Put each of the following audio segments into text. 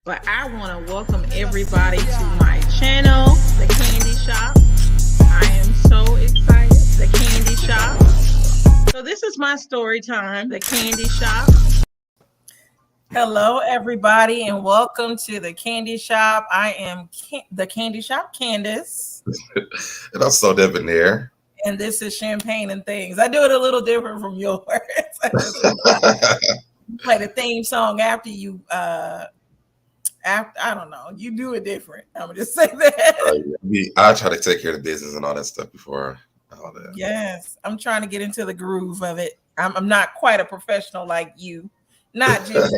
But I want to welcome everybody to my channel, The Candy Shop. I am so excited. The Candy Shop. So this is my story time, The Candy Shop. Hello, everybody, and welcome to The Candy Shop. I am The Candy Shop, Candace. And I'm so debonair. And this is Champagne and Things. I do it a little different from yours. Play the theme song after you I don't know. You do it different. I'm gonna just say that. I try to take care of the business and all that stuff before all that. Yes, I'm trying to get into the groove of it. I'm not quite a professional like you, not just.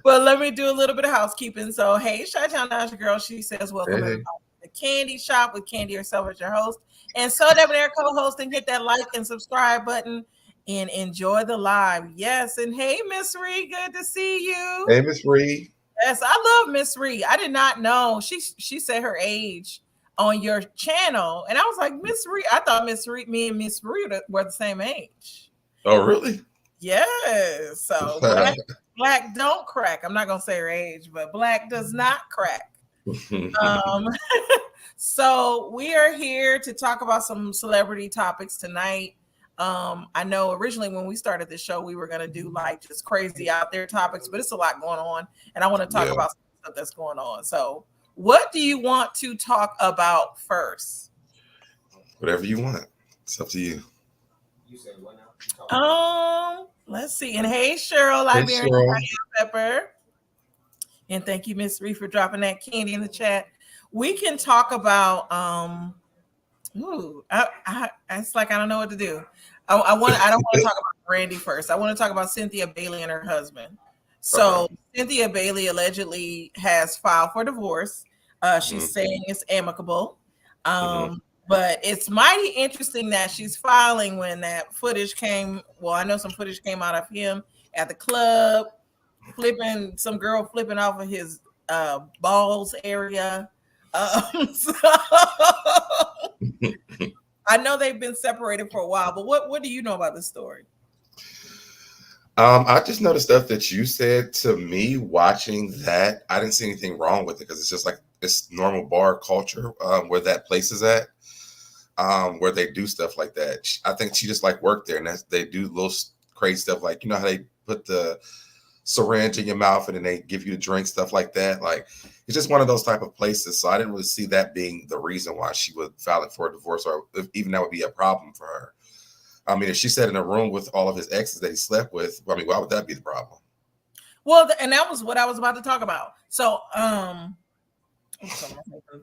But let me do a little bit of housekeeping. So, hey, Chi-Town Nash girl, she says, welcome everybody to The Candy Shop with Candy herself as your host, and so debonair co-host, and hit that like and subscribe button. And enjoy the live. Yes, and hey, Miss Reed, good to see you. Hey, Miss Reed. Yes, I love Miss Reed. I did not know she said her age on your channel, and I was like, Miss Reed. I thought Miss Reed, me and Miss Reed were the same age. Oh, really? Yes. So black don't crack. I'm not gonna say her age, but black does not crack. So we are here to talk about some celebrity topics tonight. I know originally when we started this show, we were going to do like just crazy out there topics, but it's a lot going on. And I want to talk about some stuff that's going on. So what do you want to talk about first? Whatever you want. It's up to you. You said what now? Let's see. And hey, Cheryl, Liberian Pepper. And thank you, Miss Reed, for dropping that candy in the chat. We can talk about, it's like I don't know what to do. I don't want to talk about Brandy first. I want to talk about Cynthia Bailey and her husband. So Cynthia Bailey allegedly has filed for divorce. She's saying it's amicable. But it's mighty interesting that she's filing when that footage came. Well, I know some footage came out of him at the club, some girl flipping off of his balls area. So I know they've been separated for a while, but what do you know about this story? I just know the stuff that you said to me watching that. I didn't see anything wrong with it because it's just like it's normal bar culture where that place is at, where they do stuff like that. I think she just like worked there, and they do little crazy stuff like, you know how they put the syringe in your mouth and then they give you a drink, stuff like that. Like, it's just one of those type of places. So I didn't really see that being the reason why she would file it for a divorce, or if even that would be a problem for her. I mean, if she sat in a room with all of his exes that he slept with, I mean, why would that be the problem? Well, and that was what I was about to talk about. So,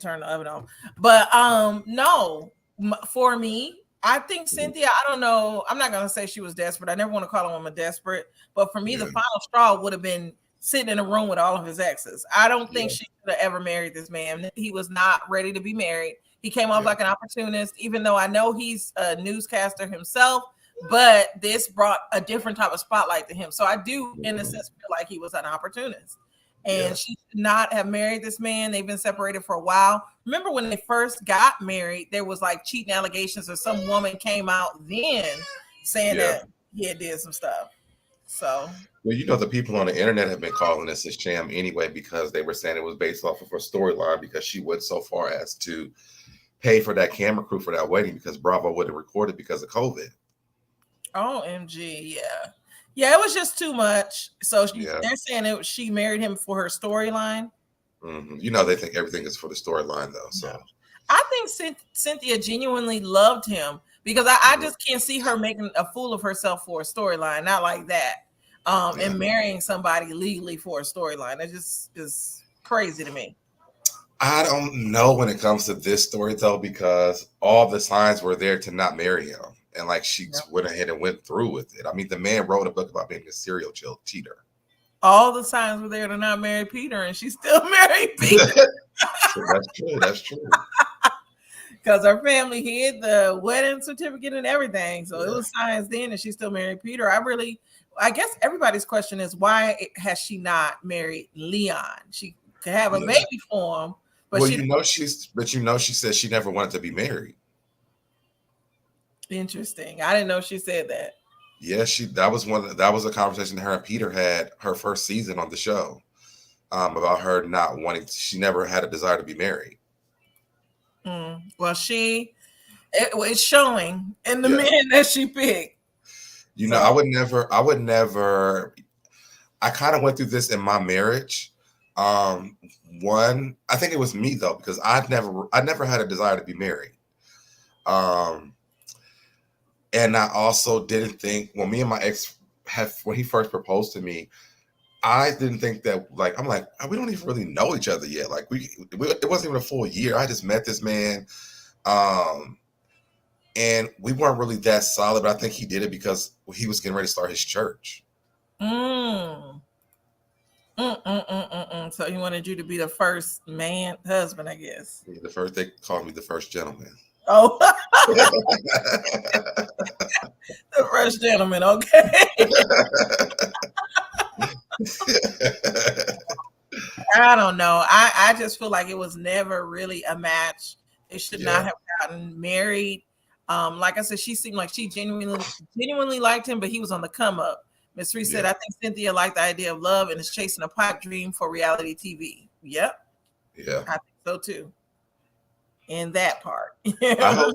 turn the oven on. But no, for me, I think Cynthia, I don't know. I'm not going to say she was desperate. I never want to call a woman desperate. But for me, the final straw would have been sitting in a room with all of his exes. I don't think she could have ever married this man. He was not ready to be married. He came off like an opportunist, even though I know he's a newscaster himself. But this brought a different type of spotlight to him. So I do, in a sense, feel like he was an opportunist. And she should not have married this man. They've been separated for a while. Remember when they first got married, there was like cheating allegations, or some woman came out then saying that he had did some stuff. So, well, you know, the people on the internet have been calling this a sham anyway, because they were saying it was based off of her storyline, because she went so far as to pay for that camera crew for that wedding because Bravo wouldn't record it because of COVID. OMG, yeah, it was just too much. So they're saying she married him for her storyline. You know, they think everything is for the storyline, though. So I think Cynthia genuinely loved him, because I just can't see her making a fool of herself for a storyline, not like that. And marrying somebody legally for a storyline. It just is crazy to me. I don't know when it comes to this story, though, because all the signs were there to not marry him. And like she went ahead and went through with it. I mean, the man wrote a book about being a serial cheater. All the signs were there to not marry Peter, and she still married Peter. That's true. That's true. Because her family hid the wedding certificate and everything. So it was signs then, and she still married Peter. I guess everybody's question is, why has she not married Leon? She could have a baby for him. But she said she never wanted to be married. Interesting. I didn't know she said that. Yeah, that was a conversation her and Peter had her first season on the show. about her not wanting. She never had a desire to be married. Well, it's showing in the Yeah. men that she picked. You know, I would never. I kind of went through this in my marriage. One, I think it was me though, because I never had a desire to be married. And I also didn't think when me and my ex when he first proposed to me, I didn't think that I'm like, we don't even really know each other yet. Like it wasn't even a full year. I just met this man. And we weren't really that solid, but I think he did it because he was getting ready to start his church. So he wanted you to be the first husband, I guess. Yeah, they called me the first gentleman. Oh, the first gentleman. Okay. I don't know. I just feel like it was never really a match. They should not have gotten married. Like I said, she seemed like she genuinely liked him, but he was on the come up. Miss Reese said, I think Cynthia liked the idea of love and is chasing a pipe dream for reality TV. Yep. Yeah. I think so too. In that part. I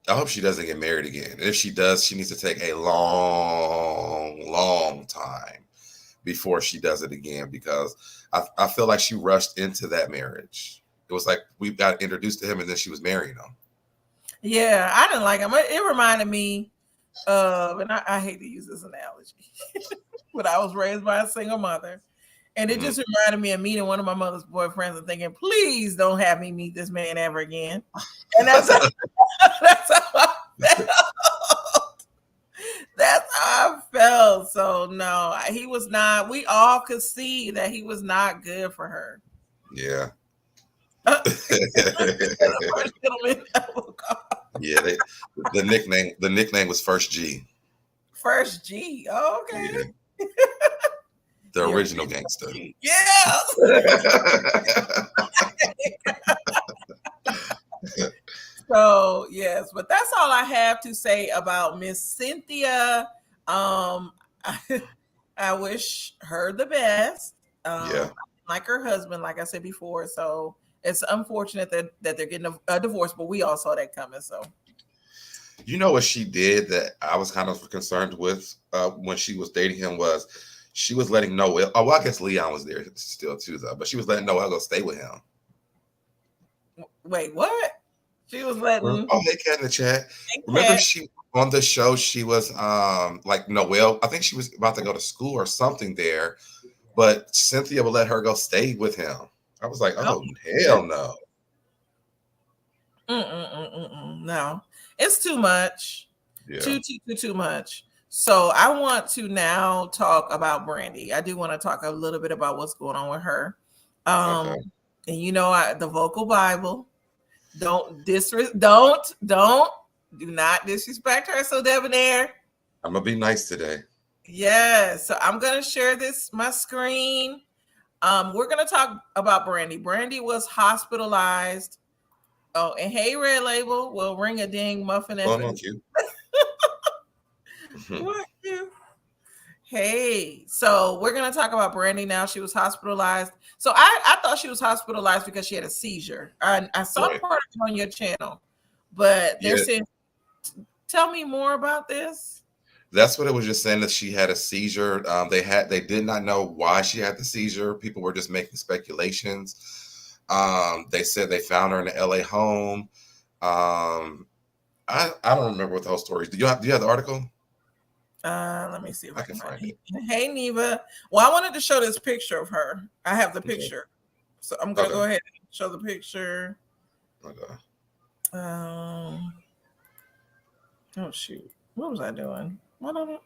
hope she doesn't get married again. If she does, she needs to take a long time before she does it again, because I feel like she rushed into that marriage. It was like we got introduced to him and then she was marrying him. Yeah, I didn't like him. It reminded me of, and I hate to use this analogy, but I was raised by a single mother. And it just reminded me of meeting one of my mother's boyfriends and thinking, please don't have me meet this man ever again. And that's how I felt. That's how I felt. So no, he was not. We all could see that he was not good for her. Yeah. Yeah, the nickname was First G. First G. Oh, okay. Yeah. The original gangster. Yeah. So yes, but that's all I have to say about Miss Cynthia. I wish her the best. Like her husband, like I said before. So it's unfortunate that they're getting a divorce, but we all saw that coming. So you know what she did that I was kind of concerned with when she was dating him was she was letting Noel. Oh, well, I guess Leon was there still too, though. But she was letting Noel go stay with him. Wait, what? She was letting. Oh, hey, Cat in the chat. Remember, she on the show. She was like Noel. I think she was about to go to school or something there, but Cynthia would let her go stay with him. I was like, oh hell no. No, it's too much. Yeah. Too much. So I want to now talk about Brandy. I do want to talk a little bit about what's going on with her. And you know, the vocal Bible. Do not disrespect her. So debonair. I'm gonna be nice today. Yes. So I'm gonna share my screen. We're gonna talk about Brandy. Brandy was hospitalized. Oh, and hey, Red Label, will ring a ding muffin. Thank you. Hey, so we're gonna talk about Brandy now. She was hospitalized. So I thought she was hospitalized because she had a seizure. I saw part of it on your channel, but they're saying, tell me more about this. That's what it was just saying, that she had a seizure. They did not know why she had the seizure. People were just making speculations. They said they found her in the LA home. I don't remember what the whole story is. Do you have the article? Let me see if I can find it. Hey, Neva. Well, I wanted to show this picture of her. I have the picture. So I'm going to go ahead and show the picture. Okay. Oh, shoot. What was I doing?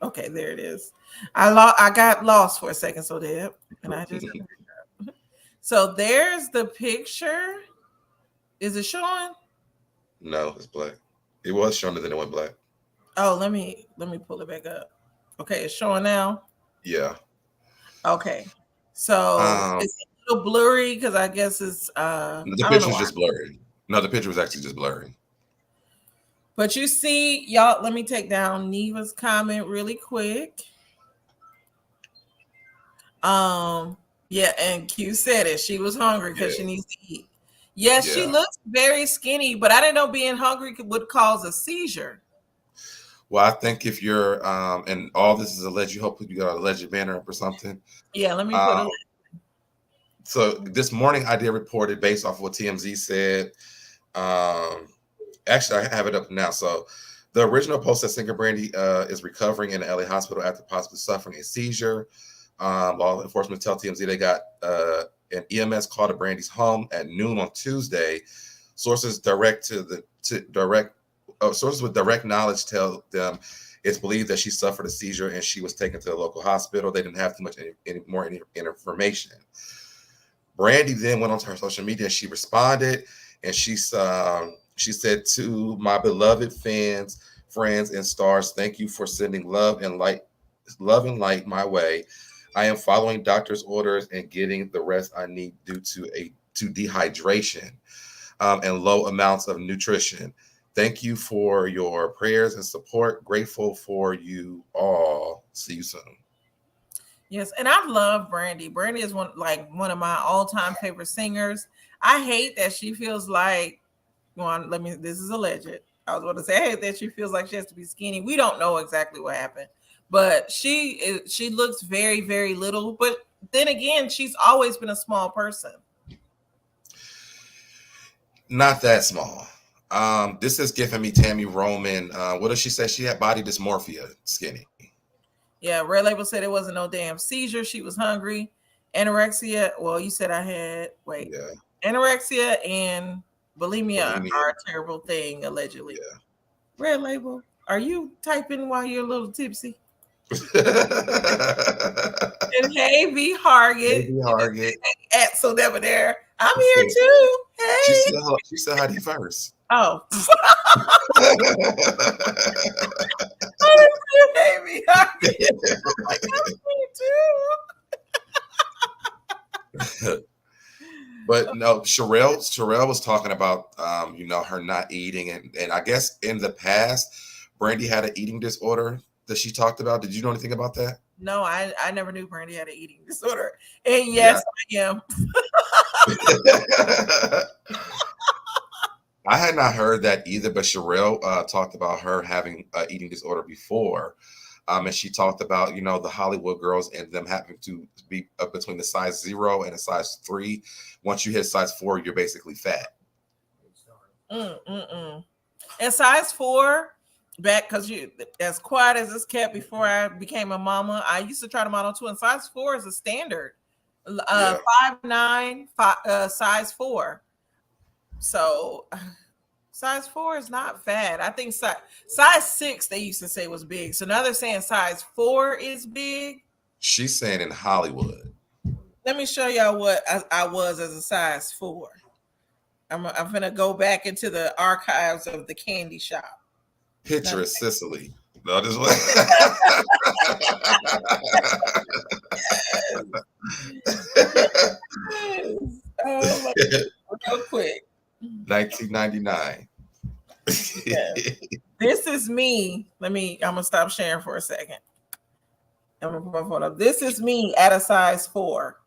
Okay, there it is. I got lost for a second, so Deb. And I just... So there's the picture. Is it showing? No, it's black. It was showing, and then it went black. Oh, let me pull it back up. Okay, it's showing now. Yeah. Okay. So it's a little blurry because I guess it's the picture's just blurry. No, the picture was actually just blurry. But you see, y'all, let me take down Neva's comment really quick. Yeah, and Q said it. She was hungry because she needs to eat. Yes, she Yeah. looks very skinny, but I didn't know being hungry would cause a seizure. Well, I think if you're and all this is alleged, you hope you got a alleged banner up or something. Yeah, let me put it. So this morning I did report it based off of what TMZ said. Actually, I have it up now. So the original post that singer Brandy is recovering in the LA hospital after possibly suffering a seizure. Law enforcement tell TMZ they got an EMS call to Brandy's home at noon on Tuesday. Sources sources with direct knowledge tell them it's believed that she suffered a seizure and she was taken to the local hospital. They didn't have too much any more information. Brandy then went onto her social media. She responded, and she said, "To my beloved fans, friends, and stars, thank you for sending love and light my way. I am following doctor's orders and getting the rest I need due to dehydration and low amounts of nutrition. Thank you for your prayers and support. Grateful for you all. See you soon." Yes, and I love Brandy. Brandy is one of my all-time favorite singers. I hate that she feels like, this is alleged. I was going to say, I hate that she feels like she has to be skinny. We don't know exactly what happened, but she looks very, very little. But then again, she's always been a small person. Not that small. This is giving me Tammy Roman. What does she say? She had body dysmorphia, skinny. Yeah, Red Label said it wasn't no damn seizure. She was hungry. Anorexia. Well, you said I had anorexia and bulimia are a terrible thing, allegedly. Yeah. Red Label, are you typing while you're a little tipsy? And hey, V Hargett. So never there. I'm here too. Hey. She said hi to you first. Oh. Hey, V Hargett. I'm here too. But no, Sherelle was talking about her not eating, and I guess in the past Brandy had an eating disorder that she talked about. Did you know anything about that? No, I never knew Brandy had an eating disorder. And yes, I am. I had not heard that either, but Sherelle talked about her having an eating disorder before. And she talked about, the Hollywood girls and them having to be between the size 0 and a size 3. Once you hit size 4, you're basically fat. And size 4, back, because you as quiet as this kept before I became a mama, I used to try to model too, and size 4 is a standard. 5'9", size 4. So size 4 is not fat. I think size 6 they used to say was big. So now they're saying size 4 is big. She's saying in Hollywood. Let me show y'all what I was as a size 4. I'm gonna go back into the archives of the candy shop. Picture is Sicily. No, this one. Oh, real quick. 1999. This is me. I'm gonna stop sharing for a second. I'm gonna put my phone up. This is me at a size 4.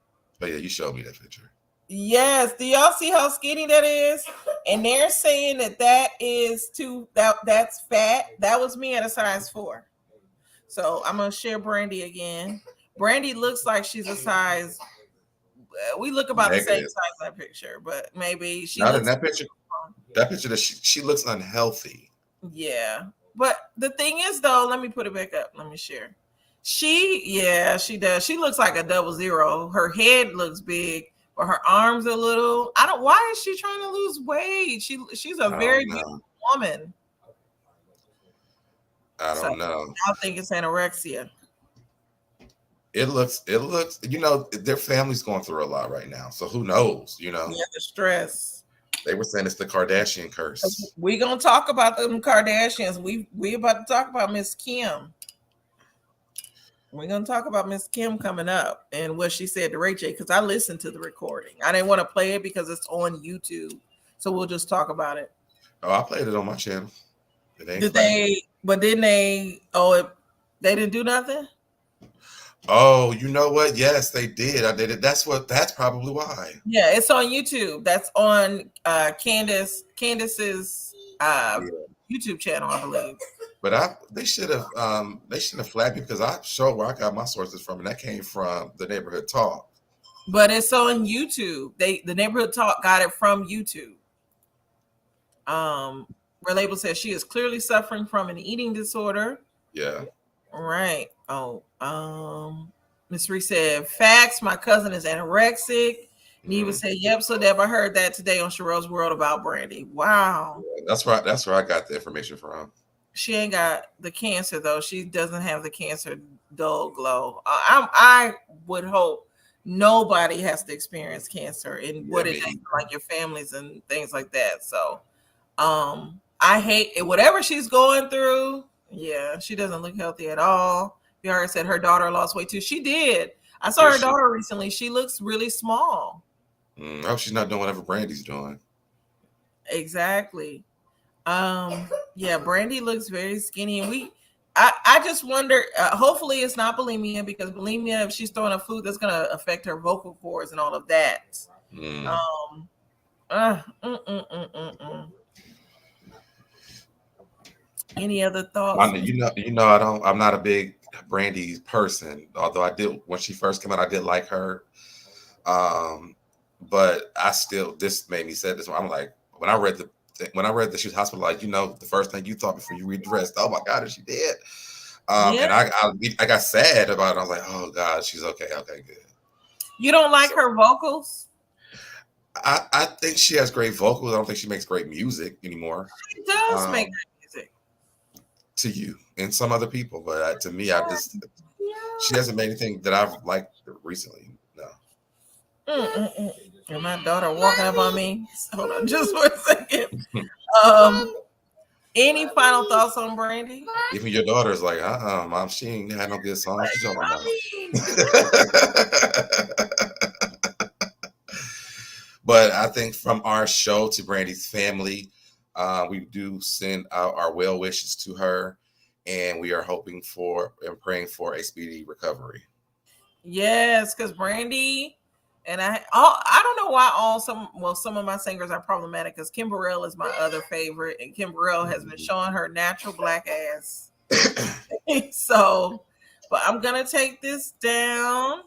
Oh yeah, you showed me that picture. Yes. Do y'all see how skinny that is? And they're saying that is that's fat. That was me at a size 4. So I'm gonna share Brandy again. Brandy looks like she's a size. We look about the same size in that picture, but maybe she not in that picture. That picture that she looks unhealthy. Yeah, but the thing is, though, let me put it back up. Let me share. She does. She looks like a 00. Her head looks big, but her arms a little. Why is she trying to lose weight? She's a very beautiful woman. I don't know. I think it's anorexia. It looks, their family's going through a lot right now. So who knows, Yeah, the stress. They were saying it's the Kardashian curse. We're going to talk about them Kardashians. We about to talk about Miss Kim. We're going to talk about Miss Kim coming up and what she said to Ray J, because I listened to the recording. I didn't want to play it because it's on YouTube. So we'll just talk about it. Oh, I played it on my channel. They didn't do nothing? Oh, you know what? Yes, they did. I did it. That's probably why. Yeah, it's on YouTube. That's on Candace's Yeah. YouTube channel, I believe. But they should have flagged me because I showed where I got my sources from, and that came from the Neighborhood Talk. But it's on YouTube. The Neighborhood Talk got it from YouTube. Where label says she is clearly suffering from an eating disorder. Yeah. Right. Oh, Miss Reese said, facts, my cousin is anorexic. Neva said, yep, so Deb, I heard that today on Sherelle's World about Brandy. Wow. Yeah, that's where I got the information from. She ain't got the cancer though. She doesn't have the cancer dull glow. I would hope nobody has to experience cancer and what it does, like your families and things like that. So I hate it, whatever she's going through. Yeah, she doesn't look healthy at all. Yara said her daughter lost weight too. She did. I saw her daughter recently. She looks really small. I hope she's not doing whatever Brandy's doing. Exactly. Yeah, Brandy looks very skinny, and I just wonder, hopefully it's not bulimia, because bulimia, if she's throwing up food, that's gonna affect her vocal cords and all of that. Any other thoughts? I'm not a big Brandy person, although I did, when she first came out, I did like her. But this made me sad. This one, I'm like, when I read that she was hospitalized, the first thing you thought before you read the rest, oh my God, is she dead? And I got sad about it. I was like, oh God, she's okay. Okay, good. You don't like her vocals? I think she has great vocals. I don't think she makes great music anymore. She does make great music. To you and some other people, but to me, she hasn't made anything that I've liked recently. No. And my daughter walking up on me. Hold on just for a second. Any final thoughts on Brandy? Even your daughter's like, Mom, she ain't had no good songs. She's talking about. But I think from our show to Brandy's family, we do send out our well wishes to her, and we are hoping for and praying for a speedy recovery. Yes, because Brandy and I don't know why some of my singers are problematic, because Kim Burrell is my other favorite, and Kim Burrell has been showing her natural black ass. So, but I'm gonna take this down.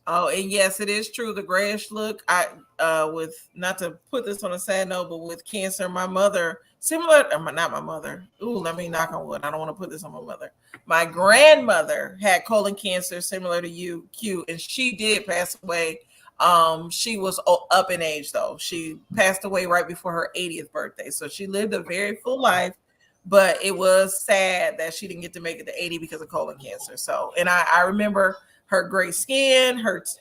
Oh, and yes, it is true. The grayish look. With, not to put this on a sad note, but with cancer, my mother, not my mother. Ooh, let me knock on wood. I don't want to put this on my mother. My grandmother had colon cancer, similar to you, Q, and she did pass away. She was up in age though. She passed away right before her 80th birthday. So she lived a very full life, but it was sad that she didn't get to make it to 80 because of colon cancer. So, and I remember her great skin,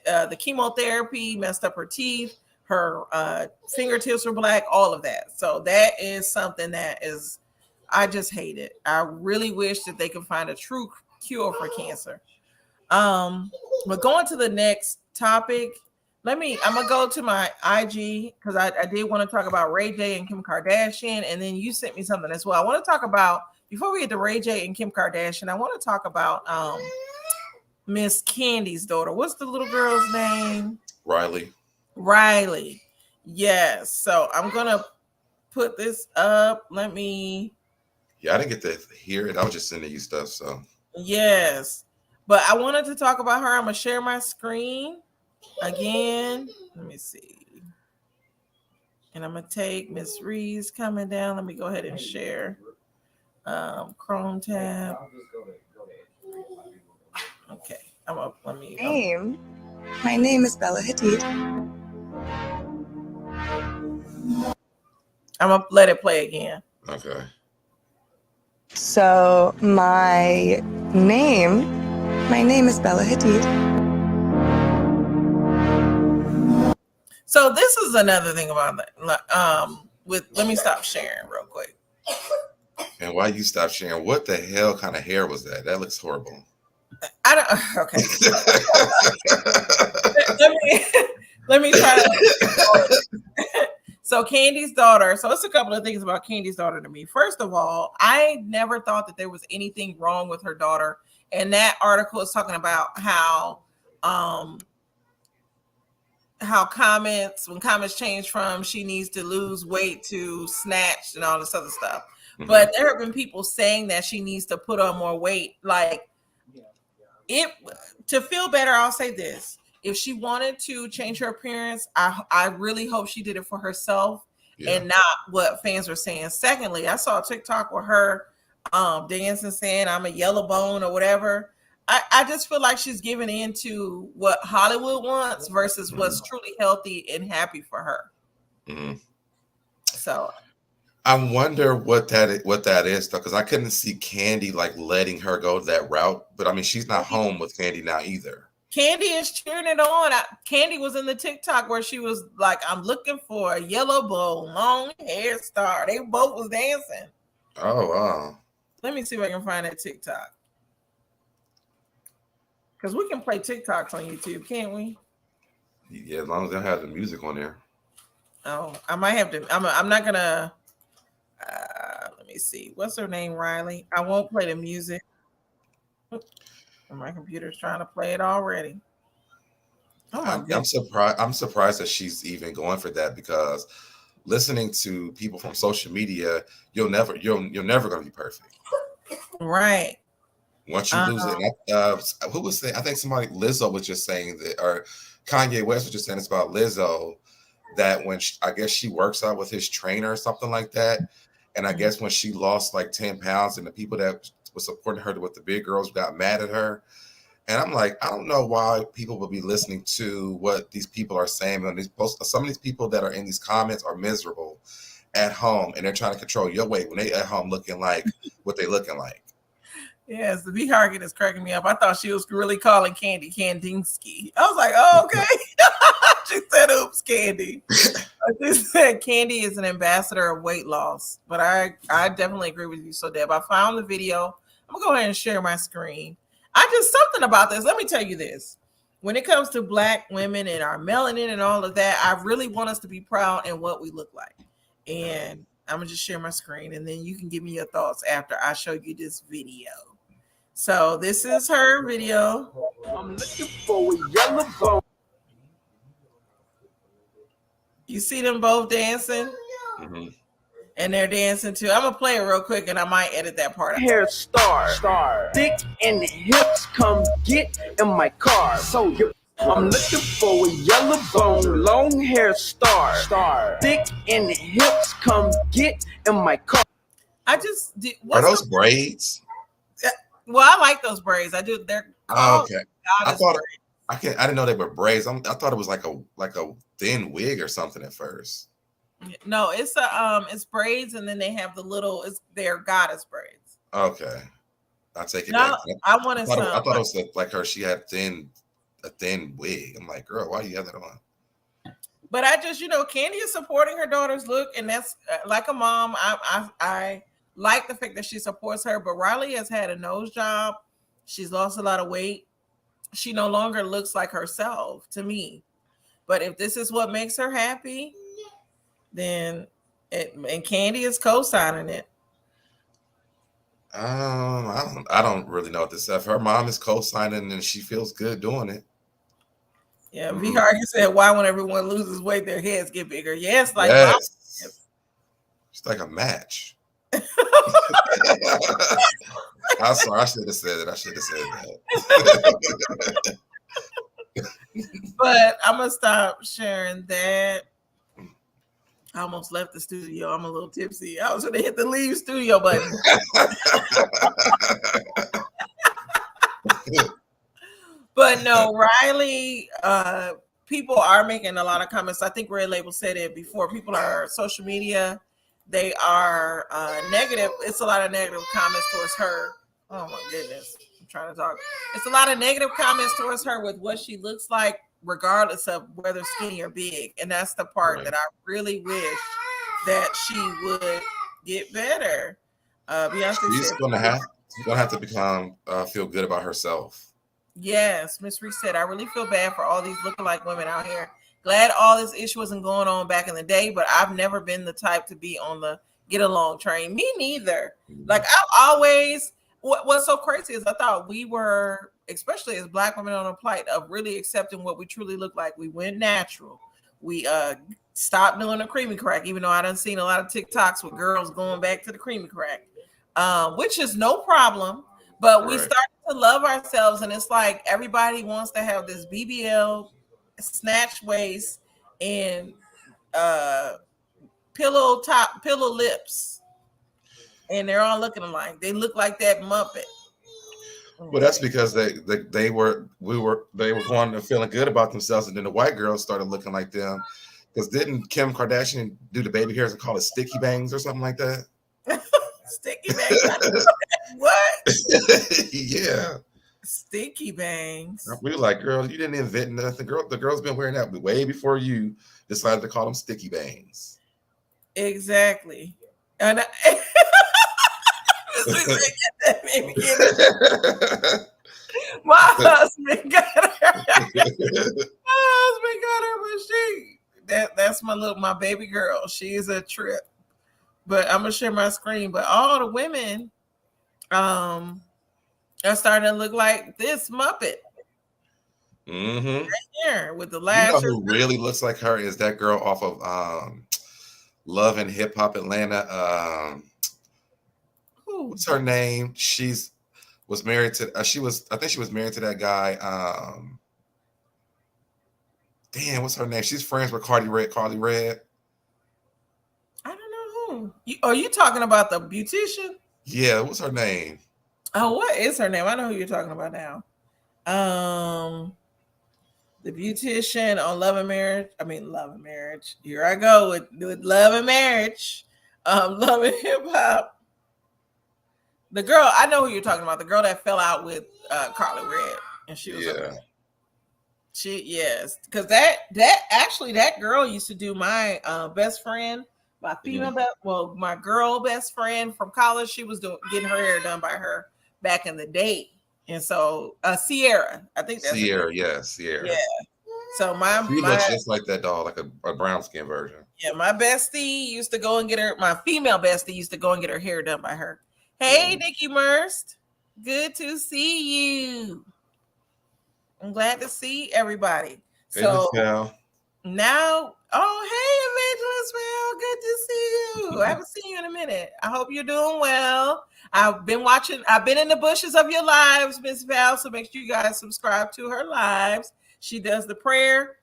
the chemotherapy messed up her teeth, her fingertips were black, all of that. So that is something I just hate it. I really wish that they could find a true cure for cancer. But going to the next topic, I'm gonna go to my IG, because I did want to talk about Ray J and Kim Kardashian, and then you sent me something as well. I want to talk about, before we get to Ray J and Kim Kardashian, I want to talk about Miss Candy's daughter. What's the little girl's name? Riley. Yes. So I'm gonna put this up. Yeah, I didn't get to hear it. I was just sending you stuff. So yes, but I wanted to talk about her. I'm gonna share my screen again. Let me see. And I'm gonna take Miss Reeves coming down. Let me go ahead and share. Chrome tab. Okay, My name is Bella Hadid. I'm gonna let it play again. Okay. So my name is Bella Hadid. So this is another thing about that. Let me stop sharing real quick. And while you stop sharing, what the hell kind of hair was that? That looks horrible. Okay. let me try to. So Candy's daughter. So it's a couple of things about Candy's daughter to me. First of all, I never thought that there was anything wrong with her daughter And that article is talking about how comments, when comments change from she needs to lose weight to snatched and all this other stuff. Mm-hmm. But there have been people saying that she needs to put on more weight. Like, it to feel better, I'll say this. If she wanted to change her appearance, I really hope she did it for herself and not what fans were saying. Secondly, I saw a TikTok with her dancing saying I'm a yellow bone or whatever. I just feel like she's giving in to what Hollywood wants versus what's truly healthy and happy for her. Mm-hmm. So I wonder what that is though, because I couldn't see Candy like letting her go that route. But I mean, she's not home with Candy now either. Candy is cheering it on. Candy was in the TikTok where she was like, "I'm looking for a yellow bone, long hair star." They both was dancing. Oh wow! Let me see if I can find that TikTok. Because we can play TikToks on YouTube, can't we? Yeah, as long as they have the music on there. Oh, I might have to. I'm not gonna. Let me see. What's her name, Riley? I won't play the music. My computer's trying to play it already. Oh my goodness. I'm surprised that she's even going for that, because listening to people from social media, you're never going to be perfect. Right. Once you lose it, who was saying? I think somebody, Lizzo was just saying that, or Kanye West was just saying it's about Lizzo, that when I guess she works out with his trainer or something like that, and I guess when she lost like 10 pounds, and the people that was supporting her with the big girls got mad at her, and I'm like, I don't know why people would be listening to what these people are saying on these posts. Some of these people that are in these comments are miserable at home, and they're trying to control your weight when they at home looking like what they looking like. Yes, the V Hargan is cracking me up. I thought she was really calling Candy Kandinsky. I was like, oh, okay. She said, oops, Candy. She said Candy is an ambassador of weight loss. But I definitely agree with you. So, Deb, I found the video. I'm going to go ahead and share my screen. Something about this. Let me tell you this. When it comes to Black women and our melanin and all of that, I really want us to be proud in what we look like. And I'm going to just share my screen, and then you can give me your thoughts after I show you this video. So this is her video. I'm looking for a yellow bone. You see them both dancing? Mm-hmm. And they're dancing too. I'm going to play it real quick, and I might edit that part out. Hair star. Thick in the hips, come get in my car. So I'm looking for a yellow bone, long hair star. Thick in the hips, come get in my car. Are those braids? Well, I like those braids. I do. They're okay. I didn't know they were braids. I thought it was like a thin wig or something at first. No, it's braids, and then they have they're goddess braids. Okay, I'll take it back. I thought it was like her. She had a thin wig. I'm like, girl, why do you have that on? But I just, Candy is supporting her daughter's look, and that's like a mom. I like the fact that she supports her, but Riley has had a nose job. She's lost a lot of weight. She no longer looks like herself to me. But if this is what makes her happy, then and Candy is co-signing it. I don't really know what to say. If her mom is co-signing and she feels good doing it. Yeah, V Hargan said, why when everyone loses weight, their heads get bigger? Yes, like it's like a match. I'm sorry, I should have said that. But I'm gonna stop sharing that. I almost left the studio. I'm a little tipsy. I was gonna hit the leave studio button. But no, Riley, people are making a lot of comments. I think Red Label said it before. People are social media. They are negative. It's a lot of negative comments towards her. Oh my goodness. I'm trying to talk. It's a lot of negative comments towards her with what she looks like, regardless of whether skinny or big. And that's the part that I really wish that she would get better. Beyonce She's gonna have to become feel good about herself. Yes, Miss Reese said, I really feel bad for all these lookalike women out here. Glad all this issue wasn't going on back in the day, but I've never been the type to be on the get along train. Me neither. Like what's so crazy is I thought we were, especially as Black women, on a plight of really accepting what we truly look like. We went natural. We stopped doing the creamy crack, even though I done seen a lot of TikToks with girls going back to the creamy crack, which is no problem. But we started to love ourselves, and it's like everybody wants to have this BBL, snatch waist, and pillow lips, and they're all looking alike. They look like that Muppet. Well, that's because they were going to feeling good about themselves, and then the white girls started looking like them. Because didn't Kim Kardashian do the baby hairs and call it sticky bangs or something like that? Sticky bangs. What? Yeah. Sticky bangs. We were like, girl, you didn't invent nothing. The girl's been wearing that way before you decided to call them sticky bangs. Exactly. And my husband got her when that's my baby girl. She is a trip. But I'm gonna share my screen. But all the women are starting to look like this Muppet. Mm-hmm. Right here with the lashes. You know who really looks like her is that girl off of Love and Hip Hop Atlanta. What's her name? Was married to I think she was married to that guy. Damn, what's her name? She's friends with Carly Red. I don't know who. Are you talking about the beautician? Yeah, what's her name? Oh, what is her name? I know who you're talking about now. The beautician on Love and Marriage. Love and Marriage. Here I go with Love and Marriage. Love and Hip Hop. The girl, I know who you're talking about. The girl that fell out with Carly Red, and she was because that girl used to do my best friend, my female my girl best friend from college. She was getting her hair done by her back in the day, and so Sierra, I think that's Sierra. Yeah. So she looks just like that doll, like a brown skin version. Yeah, my bestie used to go and get her. My female bestie used to go and get her hair done by her. Hey, Nikki Merst, good to see you. I'm glad to see everybody. Hey, so now, hey, Evangelist Val, good to see you. I haven't seen you in a minute. I hope you're doing well. I've been in the bushes of your lives, Miss Val, so make sure you guys subscribe to her lives. She does the prayer.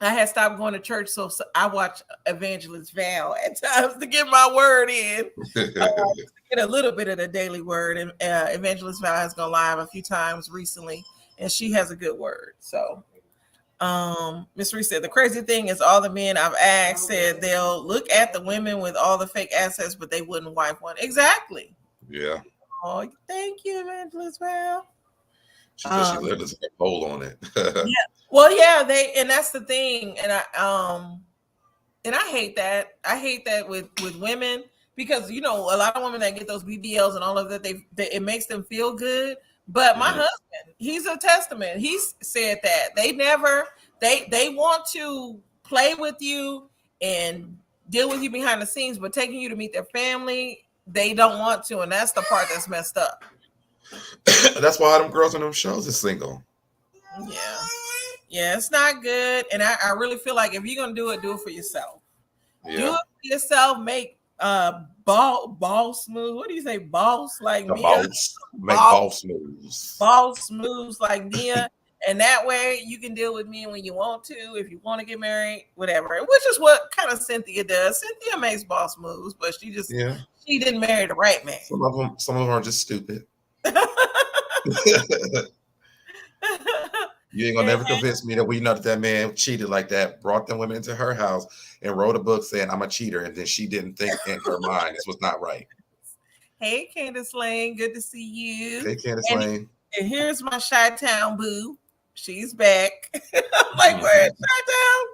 I had stopped going to church, so I watch Evangelist Val at times to get my word in. Get a little bit of the daily word. And Evangelist Val has gone live a few times recently, and she has a good word. So, Miss Reese said the crazy thing is all the men I've asked said they'll look at the women with all the fake assets, but they wouldn't wipe one. Exactly. Yeah. Oh, thank you, Evangelist Val. She said she lived as a pole on it. Yeah. Well, yeah, and that's the thing, and I hate that. I hate that with women, because a lot of women that get those BBLs and all of that, it makes them feel good. But my husband, he's a testament. He's said that they want to play with you and deal with you behind the scenes, but taking you to meet their family, they don't want to, and that's the part that's messed up. That's why all them girls on them shows are single. Yeah, it's not good. And I really feel like if you're gonna do it for yourself. Yeah. Do it for yourself. Make boss moves. What do you say? Boss like the Mia? Boss. Make boss moves. Boss moves like Mia. And that way you can deal with me when you want to, if you want to get married, whatever. Which is what kind of Cynthia does. Cynthia makes boss moves, but she didn't marry the right man. Some of them are just stupid. You ain't gonna never convince me that that man cheated like that, brought them women into her house and wrote a book saying I'm a cheater, and then she didn't think in her mind this was not right. Hey, Candace Lane, good to see you. Hey, Candace Lane. And here's my Chi-Town boo. She's back. I'm like, where is Chi-Town?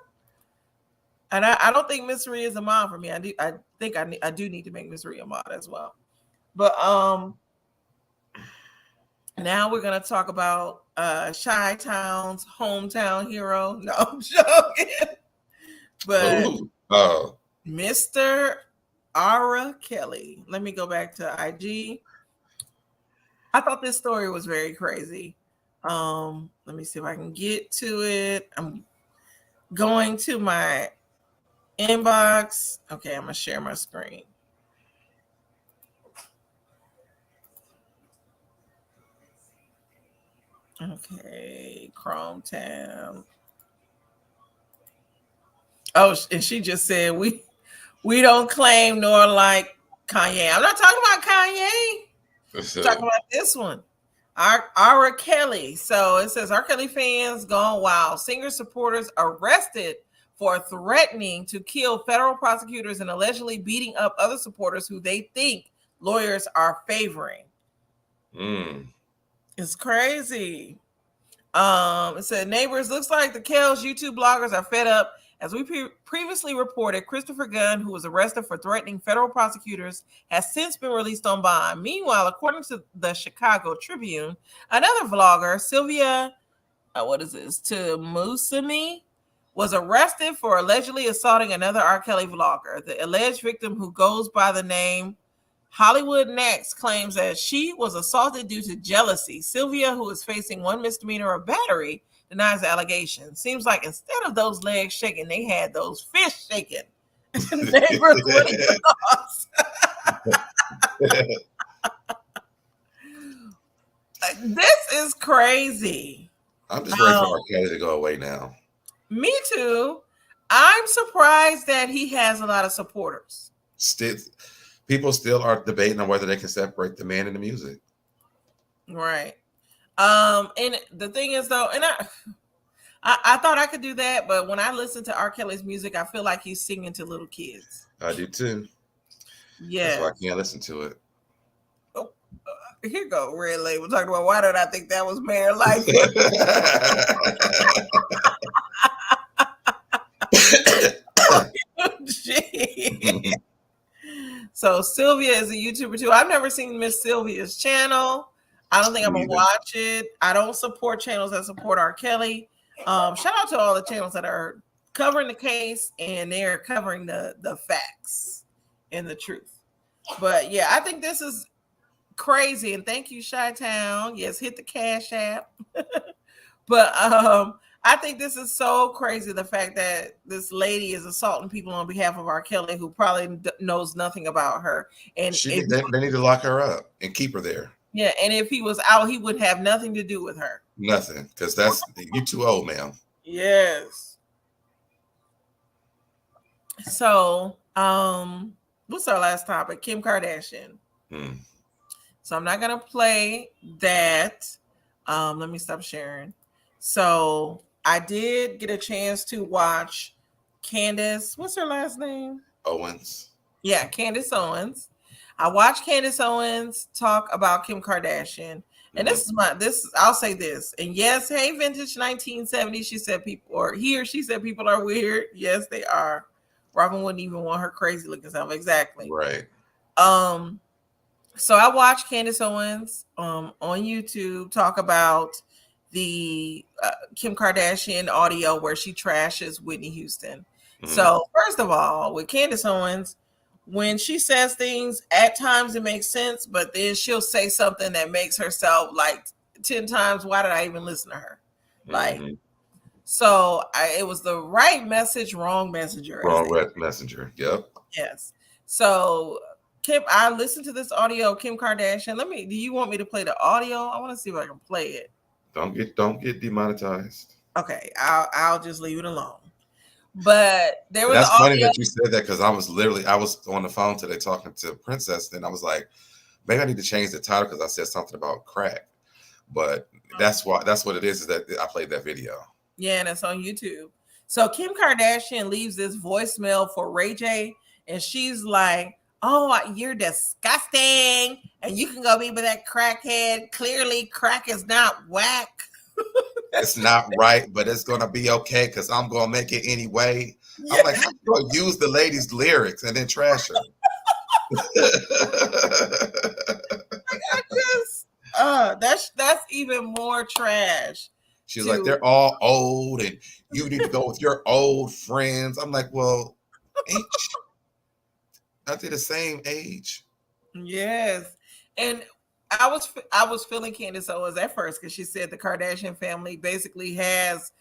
And I don't think Miss Rhea is a mom for me. I think I do need to make Miss Rhea a mod as well. But now we're gonna talk about Chi-Town's hometown hero. No, I'm joking. But Mr. Ara Kelly. Let me go back to IG. I thought this story was very crazy. Let me see if I can get to it. I'm going to my inbox. Okay, I'm gonna share my screen. Okay, Chrome tab. Oh, and she just said we don't claim nor like Kanye. I'm not talking about Kanye. I'm talking about this one. R. Kelly. So it says R. Kelly fans gone wild. Singer supporters arrested for threatening to kill federal prosecutors and allegedly beating up other supporters who they think lawyers are favoring. It's crazy. It said neighbors, looks like the Kells YouTube bloggers are fed up. As we previously reported, Christopher Gunn, who was arrested for threatening federal prosecutors, has since been released on bond. Meanwhile, according to the Chicago Tribune, another vlogger, Sylvia, to Musumi, was arrested for allegedly assaulting another R. Kelly vlogger. The alleged victim, who goes by the name Hollywood Next, claims that she was assaulted due to jealousy. Sylvia, who is facing one misdemeanor of battery, denies the allegation. Seems like instead of those legs shaking, they had those fish shaking. Neighbors winning the loss. This is crazy. I'm just ready for R. Kelly to go away now. Me too. I'm surprised that he has a lot of supporters. People still are debating on whether they can separate the man and the music. Right. And the thing is though, and I thought I could do that, but when I listen to R. Kelly's music, I feel like he's singing to little kids. I do too. Yeah. That's why I can't listen to it. Oh, here you go, Red Label talking about why did I think that was Mayor Life? So Sylvia is a YouTuber too. I've never seen Miss Sylvia's channel. I don't think I'm gonna watch it. I don't support channels that support R. Kelly. Shout out to all the channels that are covering the case and they're covering the facts and the truth. But yeah, I think this is crazy. And thank you, Chi-Town. Yes, hit the Cash App. But I think this is so crazy, the fact that this lady is assaulting people on behalf of R. Kelly, who probably knows nothing about her. And they need to lock her up and keep her there. Yeah, and if he was out, he would have nothing to do with her. Nothing, because you're too old, ma'am. Yes. So, what's our last topic? Kim Kardashian. So I'm not gonna play that. Let me stop sharing. So I did get a chance to watch Candace. What's her last name? Owens. Yeah, Candace Owens. I watched Candace Owens talk about Kim Kardashian. And I'll say this. And yes, hey, vintage 1970, she said she said people are weird. Yes, they are. Robin wouldn't even want her crazy looking self. Exactly. Right. So I watched Candace Owens on YouTube talk about the Kim Kardashian audio where she trashes Whitney Houston. So first of all, with Candace Owens, when she says things, at times it makes sense, but then she'll say something that makes herself like 10 times, why did I even listen to her? Like, so it was the right message, wrong messenger. Wrong messenger. Yep. Yes. So Kim, I listened to this audio, Kim Kardashian. Do you want me to play the audio? I want to see if I can play it. Don't get demonetized. Okay, I'll just leave it alone. But there was that's funny that you said that, because I was on the phone today talking to Princess, and I was like, maybe I need to change the title because I said something about crack. But that's what it is that I played that video. Yeah, and it's on YouTube. So Kim Kardashian leaves this voicemail for Ray J, and she's like, "Oh, you're disgusting, and you can go be with that crackhead. Clearly, crack is not whack." It's not right, but it's gonna be okay because I'm gonna make it anyway. Yeah. I'm like, how you gonna use the lady's lyrics and then trash her? That's even more trash. She's like, they're all old, and you need to go with your old friends. I'm like, well, aren't they the same age? Yes, and I was feeling Candace Owens at first because she said the Kardashian family basically has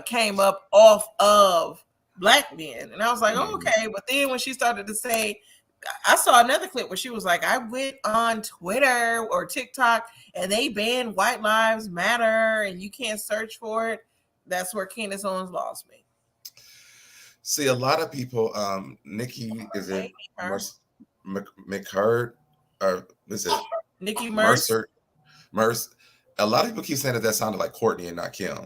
came up off of black men, and I was like, oh, okay. But then when she started to say, I saw another clip where she was like, I went on Twitter or TikTok and they banned White Lives Matter and you can't search for it. That's where Candace Owens lost me. See, a lot of people, Nikki, is it McHurd, or is it Nikki Mercer? Mercer. A lot of people keep saying that sounded like Courtney and not Kim.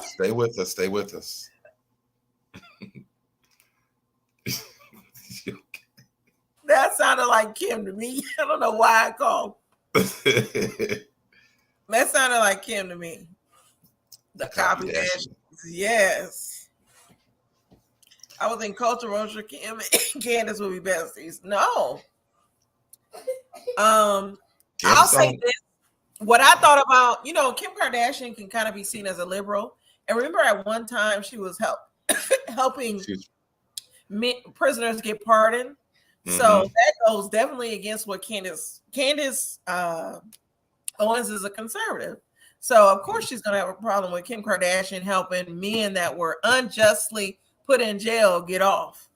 Stay with us. Stay with us. That sounded like Kim to me. I don't know why I called. That sounded like Kim to me. The copy dash. Yes. I would think Culture Roger, Kim and Candace would be besties. No. I'll say this. What I thought about, Kim Kardashian can kind of be seen as a liberal. And remember at one time she was helping prisoners get pardoned. Mm-hmm. So that goes definitely against what Candace Owens is a conservative. So of course she's gonna have a problem with Kim Kardashian helping men that were unjustly put in jail get off.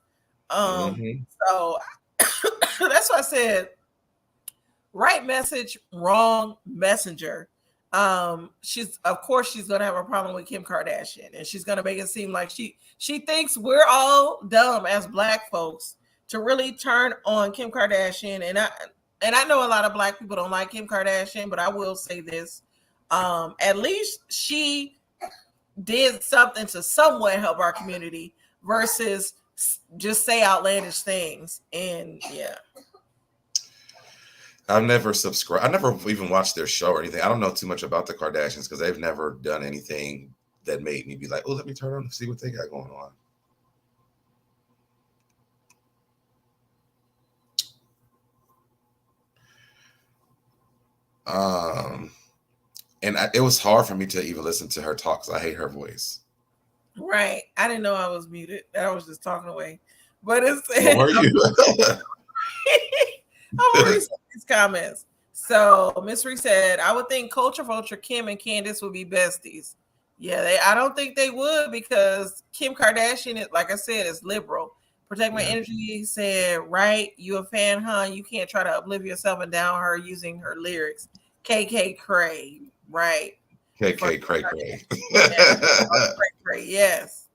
So that's why I said right message, wrong messenger. She's gonna have a problem with Kim Kardashian, and she's gonna make it seem like she thinks we're all dumb as black folks to really turn on Kim Kardashian. And I know a lot of black people don't like Kim Kardashian, but I will say this. At least she did something to somewhat help our community versus just say outlandish things. And yeah. I've never subscribed. I never even watched their show or anything. I don't know too much about the Kardashians because they've never done anything that made me be like, oh, let me turn on and see what they got going on. And it was hard for me to even listen to her talk because I hate her voice. Right. I didn't know I was muted. I was just talking away. But it's How are you? I'm gonna read some of these comments. So Miss Reese said, I would think Culture Vulture, Kim and Candace would be besties. Yeah, I don't think they would because Kim Kardashian, like I said, is liberal. Protect My Energy said, right, you a fan, huh? You can't try to uplift yourself and down her using her lyrics. KK Cray, right? KK Cray. Yes.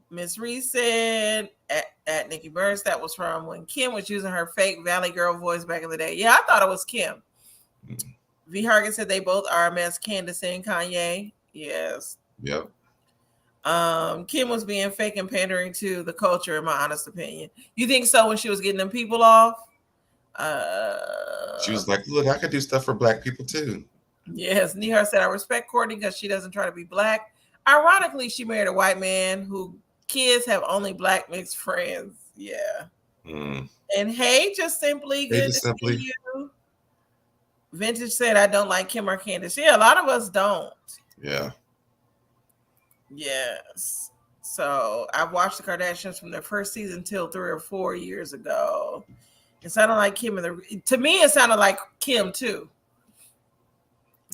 Miss Reese said at Nikki Burns, that was from when Kim was using her fake Valley Girl voice back in the day. Yeah, I thought it was Kim. V. Hargan said they both are a mess. Candace and Kanye. Yes. Yep. Kim was being fake and pandering to the culture, in my honest opinion. You think so when she was getting them people off? She was like, look, I could do stuff for black people too. Yes. Nihar said, I respect Courtney because she doesn't try to be black. Ironically, she married a white man who kids have only black mixed friends. Yeah. And hey, just simply good to see you. Vintage said, I don't like Kim or Candace. Yeah, a lot of us don't. Yeah. Yes. So I watched the Kardashians from their first season till 3 or 4 years ago. It sounded like Kim to me, it sounded like Kim too.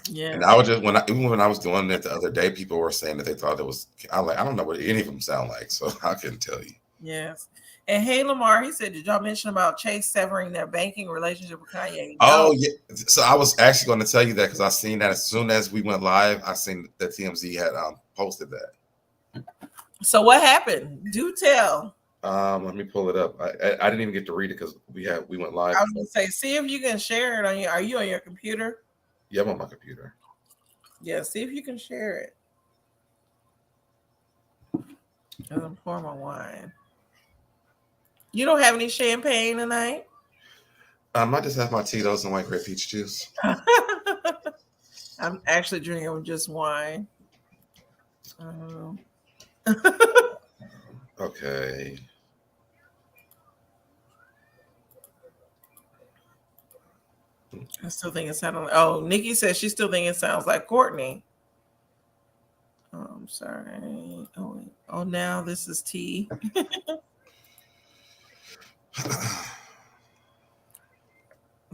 Yeah. And I was just even when I was doing it the other day, people were saying that they thought it was. I don't know what any of them sound like, so I couldn't tell you. Yes. And hey, Lamar, he said, did y'all mention about Chase severing their banking relationship with Kanye? No. Oh yeah. So I was actually going to tell you that because I seen that as soon as we went live, I seen that TMZ had posted that. So what happened? Do tell. Let me pull it up. I didn't even get to read it because we went live. I was going to say, see if you can share it on are you on your computer? Yeah, I'm on my computer. Yeah, see if you can share it. I'm pouring my wine. You don't have any champagne tonight? I just have my Tito's and white grape peach juice. I'm actually drinking just wine. Okay. I still think it sounds like. Oh, Nikki says she still thinks it sounds like Courtney. Oh, I'm sorry. Oh, now this is tea. So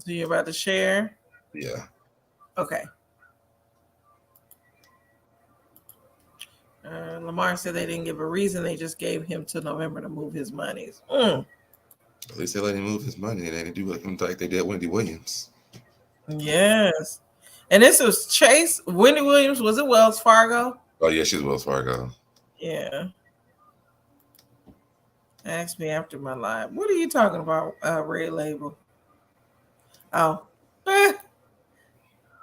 you're about to share? Yeah. Okay. Lamar said they didn't give a reason. They just gave him till November to move his monies. At least they let him move his money, and they didn't do it like they did Wendy Williams. Yes. And this was Chase. Wendy Williams, was it Wells Fargo? Oh yeah, she's Wells Fargo. Yeah. Ask me after my live. What are you talking about, Red Label? Oh.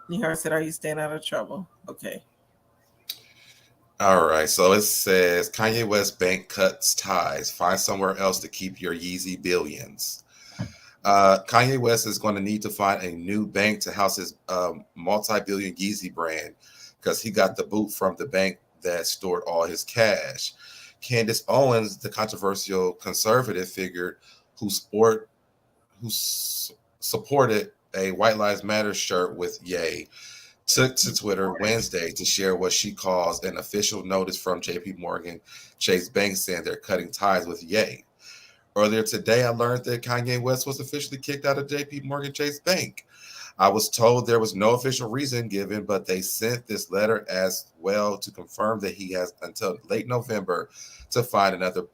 You heard said, are you staying out of trouble? Okay. All right, so it says Kanye West bank cuts ties. Find somewhere else to keep your Yeezy billions. Kanye West is going to need to find a new bank to house his multi-billion Yeezy brand because he got the boot from the bank that stored all his cash. Candace Owens, the controversial conservative figure who supported a White Lives Matter shirt with Ye, took to Twitter Wednesday to share what she calls an official notice from JP Morgan Chase Bank saying they're cutting ties with Ye. Earlier today, I learned that Kanye West was officially kicked out of JP Morgan Chase Bank. I was told there was no official reason given, but they sent this letter as well to confirm that he has until late November to find another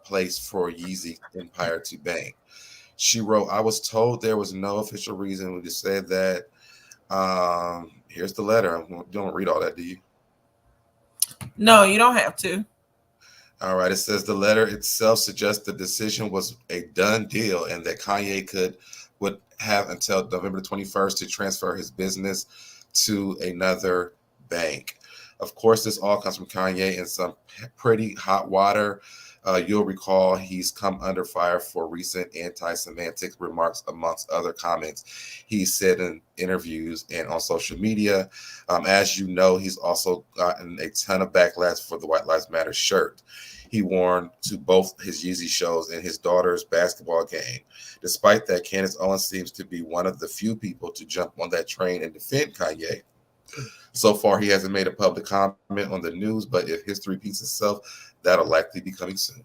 place for Yeezy Empire to bank. She wrote, I was told there was no official reason. We just said that. Here's the letter. You don't read all that, do you? No, you don't have to. All right. It says the letter itself suggests the decision was a done deal and that Kanye would have until November 21st to transfer his business to another bank. Of course, this all comes from Kanye in some pretty hot water. You'll recall he's come under fire for recent anti-Semitic remarks, amongst other comments he said in interviews and on social media. As you know, he's also gotten a ton of backlash for the White Lives Matter shirt he worn to both his Yeezy shows and his daughter's basketball game. Despite that, Candace Owens seems to be one of the few people to jump on that train and defend Kanye. So far, he hasn't made a public comment on the news, but if history repeats itself, that'll likely be coming soon.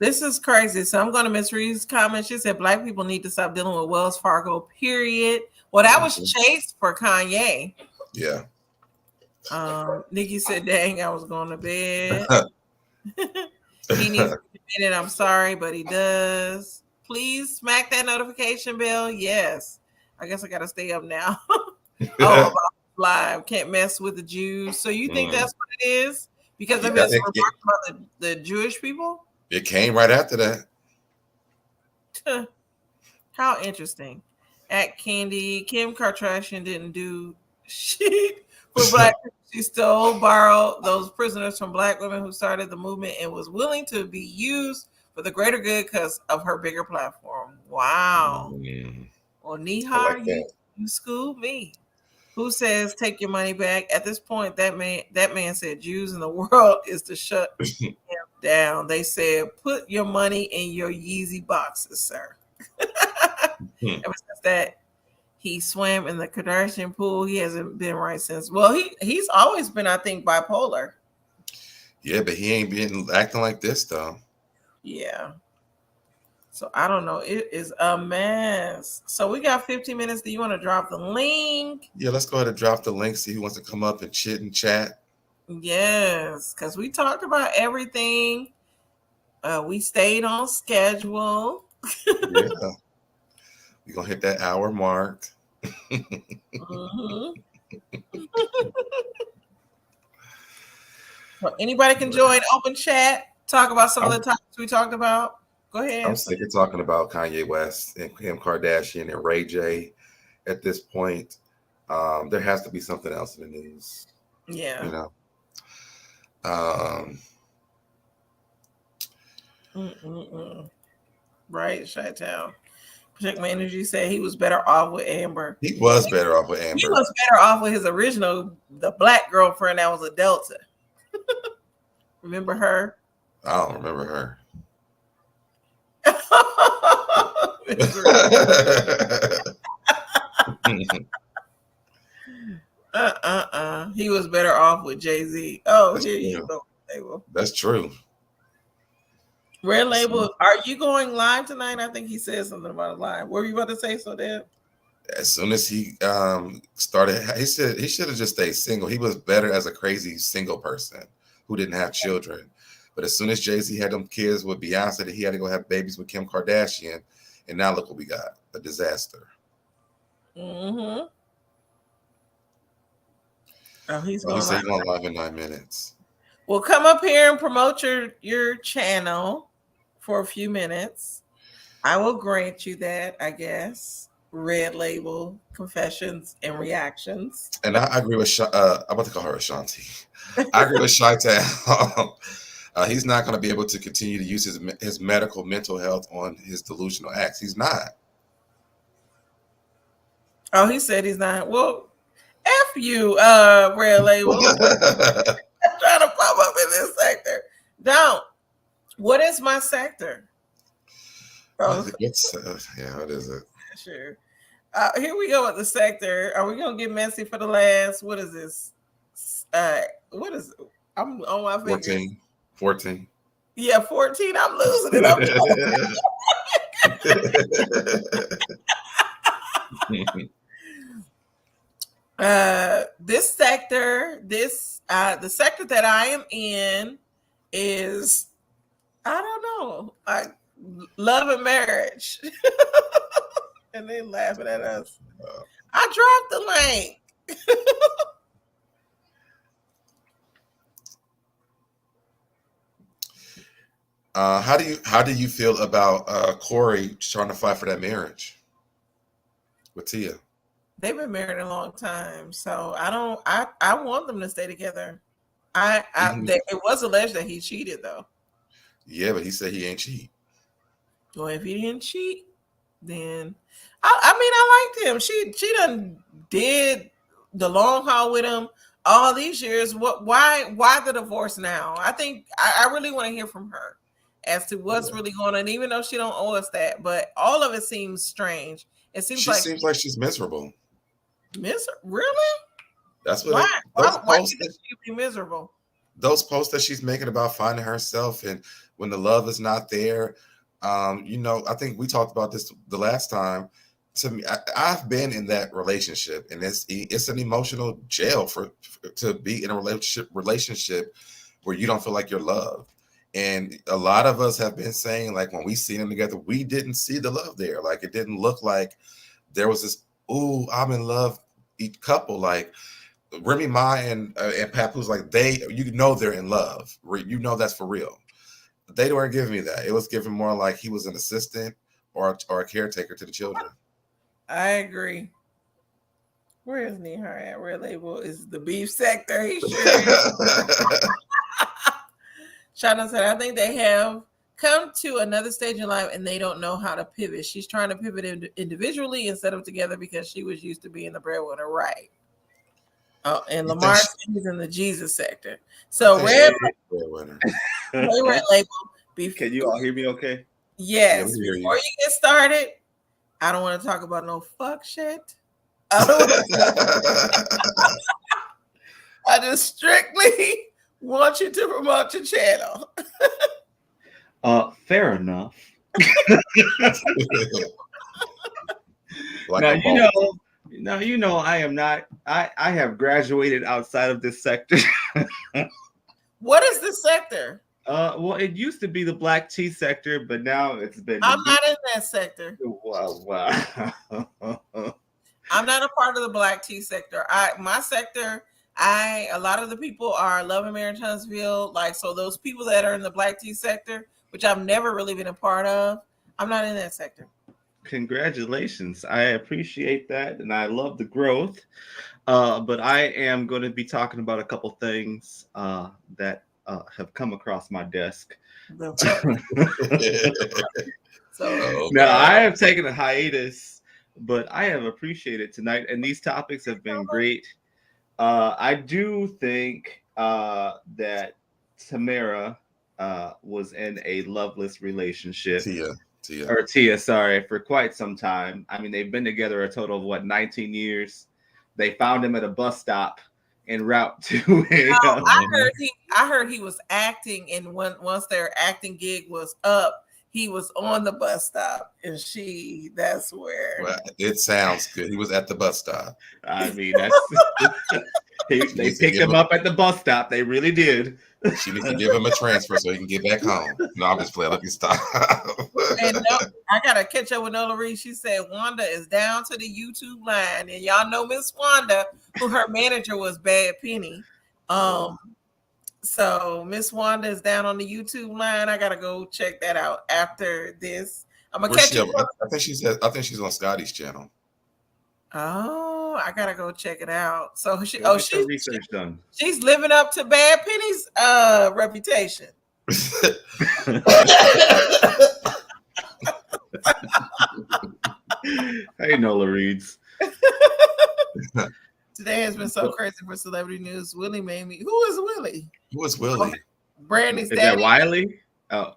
This is crazy. So I'm going to misread his comment. She said black people need to stop dealing with Wells Fargo, period. Well, that was Chase for Kanye. Yeah. Nikki said, dang, I was going to bed. He needs to admit it. I'm sorry, but he does. Please smack that notification bell. Yes. I guess I got to stay up now. About live. Can't mess with the Jews. So you think that's what it is? Because of his remarks about the Jewish people? It came right after that. How interesting. At Candy, Kim Kardashian didn't do shit for black people. She stole, borrowed those prisoners from black women who started the movement and was willing to be used for the greater good because of her bigger platform. Wow. Well, Nihar, like you schooled me. Who says take your money back? At this point, that man said Jews in the world is to shut him down. They said put your money in your Yeezy boxes, sir. Ever since that he swam in the Kardashian pool, he hasn't been right since. Well, he's always been, I think, bipolar. Yeah, but he ain't been acting like this though. Yeah. So I don't know. It is a mess. So we got 15 minutes. Do you want to drop the link? Yeah, let's go ahead and drop the link. See who wants to come up and chit and chat. Yes, because we talked about everything. We stayed on schedule. Yeah. We're going to hit that hour mark. Well, anybody can join open chat. Talk about some of the topics we talked about. Go ahead. I'm sick of talking about Kanye West and Kim Kardashian and Ray J at this point. There has to be something else in the news. Yeah. You know. Right, Chi-Town. Project My Energy said he was better off with Amber. He was better off with Amber. He was better off with his original, the black girlfriend that was a Delta. Remember her? I don't remember her. He was better off with Jay-Z. Oh, here you go. That's true. Red Label, are you going live tonight? I think he said something about a live. What were you about to say, so Deb? As soon as he started, he said he should have just stayed single. He was better as a crazy single person who didn't have children. But as soon as Jay-Z had them kids with Beyonce, he had to go have babies with Kim Kardashian. And now look what we got, a disaster. Mm-hmm. Oh, he's Well, going he said live. he's going live in 9 minutes. Well, come up here and promote your channel for a few minutes. I will grant you that, I guess. Red Label Confessions and Reactions. And I agree with I'm about to call her Ashanti. I agree with Chi-Town. He's not going to be able to continue to use his medical mental health on his delusional acts. He's not. Oh, he said he's not. Well, F you, Red Label. I'm trying to pop up in this sector. Don't. What is my sector? Oh, What is it? sure. Here we go with the sector. Are we gonna get messy for the last? What is this? What is it? I'm on my fingers. 14. Yeah, 14. I'm losing it. This sector, the sector that I am in is, I don't know, love and marriage. And they laughing at us. I dropped the link. How do you feel about Corey trying to fight for that marriage with Tia? They've been married a long time, so I want them to stay together. It was alleged that he cheated though. Yeah, but he said he ain't cheat. Well, if he didn't cheat, then I liked him. She done did the long haul with him all these years. Why the divorce now? I think I really want to hear from her as to what's really going on, even though she don't owe us that. But all of it seems strange. It seems like she's miserable. Really? That's what. Why should she be miserable? Those posts that she's making about finding herself and when the love is not there. I think we talked about this the last time. To me, I've been in that relationship, and it's an emotional jail to be in a relationship where you don't feel like you're loved. And a lot of us have been saying, like, when we see them together, we didn't see the love there. Like, it didn't look like there was this, ooh, I'm in love each couple. Like Remy Ma and Papoose, like they're in love. That's for real. They weren't giving me that. It was giving more like he was an assistant or a caretaker to the children. I agree. Where is Nihar at? Red Label is the beef sector. He sure is. Shauna said, I think they have come to another stage in life and they don't know how to pivot. She's trying to pivot individually instead of together because she was used to being the breadwinner, right? Oh, and Lamar is in the Jesus sector. So Red Label. Can you all hear me okay? Yes. Yeah, before you get started, I don't want to talk about no fuck shit. I just strictly want you to promote your channel. Fair enough. Like now I am not. I have graduated outside of this sector. What is the sector? Well, it used to be the black tea sector, but now it's been. I'm not in that sector. Wow. I'm not a part of the black tea sector. My sector, a lot of the people are Love and Marriage Huntsville. Like, so those people that are in the black tea sector, which I've never really been a part of, I'm not in that sector. Congratulations. I appreciate that. And I love the growth. But I am going to be talking about a couple things that have come across my desk. So now I have taken a hiatus, but I have appreciated tonight, and these topics have been great. I do think that Tamara was in a loveless relationship. Tia, sorry, for quite some time. I mean, they've been together a total of 19 years. They found him at a bus stop en route to a. I heard he was acting, and once their acting gig was up, he was on the bus stop, and that's where. Well, it sounds good. He was at the bus stop. I mean, that's they picked him up at the bus stop. They really did. She needs to give him a transfer so he can get back home. No, I'm just playing. Let me stop. And no, I gotta catch up with Nola Reed. She said Wanda is down to the YouTube line, and y'all know Miss Wanda, who her manager was Bad Penny. So Miss Wanda is down on the YouTube line. I gotta go check that out after this. I'm gonna catch up. I think she's on Scotty's channel. Oh, I gotta go check it out. So she's research done. She's living up to Bad Penny's reputation. Hey, Nola Reeds. Today has been so crazy for celebrity news. Willie made me. Who is Willie? Who is Willie? Brandy's Is daddy. that Wiley? Oh.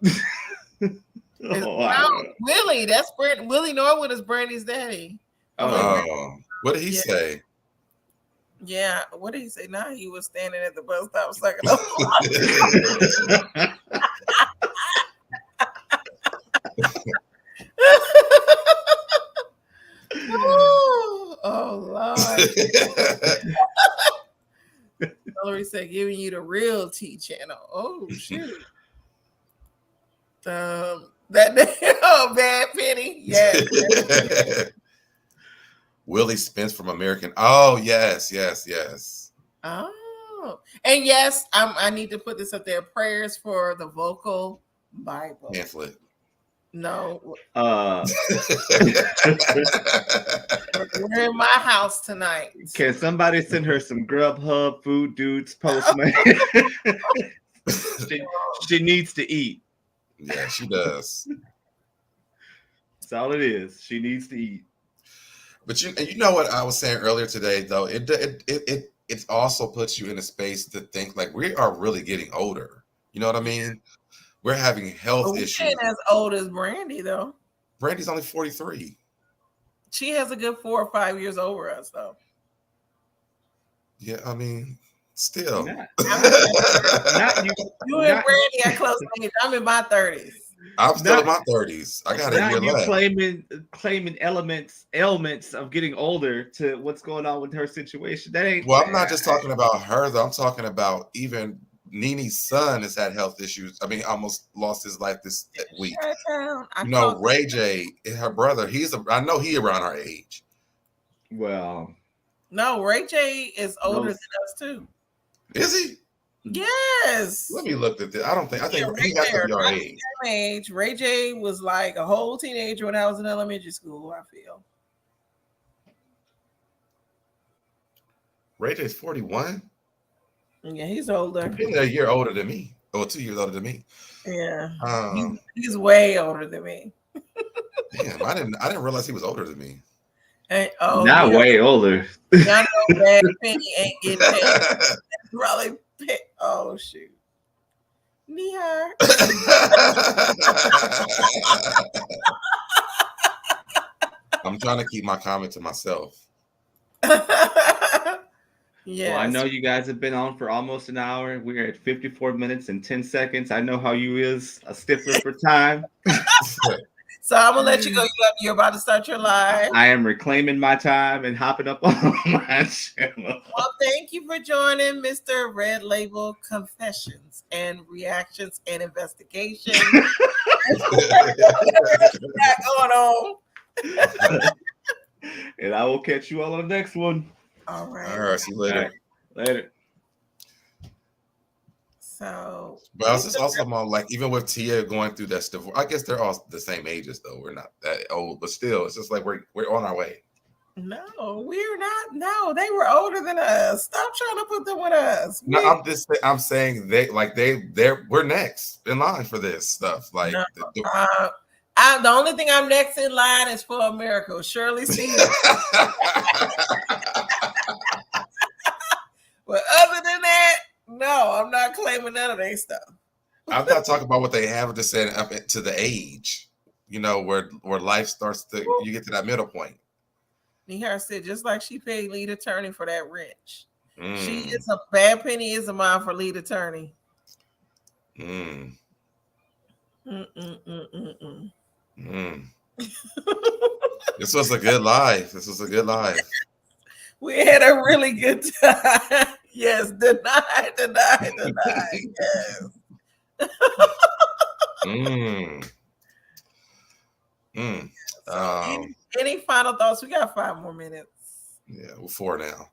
No, Willie. That's Willie Norwood is Brandy's daddy. Oh, what did he say? Yeah, what did he say? Now he was standing at the bus stop sucking up. Oh Lord. Hillary said, giving you the real T channel. Oh shoot. That Bad Penny. Yes. Willie Spence from American. Oh, yes. Oh, and yes, I need to put this up there. Prayers for the vocal Bible pamphlet. No. We're in my house tonight. Can somebody send her some Grubhub Food Dudes Postman? she needs to eat. Yeah, she does. That's all it is. She needs to eat. But you know what I was saying earlier today, though, it also puts you in a space to think like we are really getting older. You know what I mean? We're having health issues. Ain't as old as Brandy, though. Brandy's only 43. She has a good 4 or 5 years over us, though. Yeah, I mean, still. Not you and Brandy are close age. I'm in my 30s. I'm still in my 30s. I got a year left. Claiming ailments of getting older to what's going on with her situation. That ain't. Well, I'm not just talking about her, though. I'm talking about even Nene's son has had health issues. I mean, almost lost his life this week. Ray J, her brother, I know he around our age. Well, no, Ray J is older than us too. Is he? Yes. Let me look at this. I think he has to be our age. Ray J was like a whole teenager when I was in elementary school, I feel. Ray J's 41? Yeah, he's older. He's a year older than me. Or 2 years older than me. Yeah. He's way older than me. Damn, I didn't realize he was older than me. And, way older. I know Bad Penny ain't getting paid. Probably pay. Oh shoot. Nihar. I'm trying to keep my comment to myself. Yeah. Well, I know you guys have been on for almost an hour. We're at 54 minutes and 10 seconds. I know how you is a stickler for time. So I'm gonna let you go. You're about to start your live. I am reclaiming my time and hopping up on my channel. Well, thank you for joining Mr. Red Label Confessions and Reactions and Investigations. What's going on? And I will catch you all on the next one. All right. All right. See you later. Right. Later. So, but I was just also on like even with Tia going through that stuff. I guess they're all the same ages though. We're not that old, but still, it's just like we're on our way. No, we're not. No, they were older than us. Stop trying to put them with us. No, I'm saying we're next in line for this stuff. Like no, the only thing I'm next in line is for a miracle. Shirley Caesar. But other than that, no, I'm not claiming none of their stuff. I'm not talking about what they have. I'm just saying up to the age, where life starts to, you get to that middle point. Nihar said, just like she paid lead attorney for that wrench. She is a bad penny is a mine for lead attorney. Mm. This was a good live. We had a really good time. Yes, deny. Yes. So any final thoughts? We got 5 more minutes. Yeah, we're 4 now.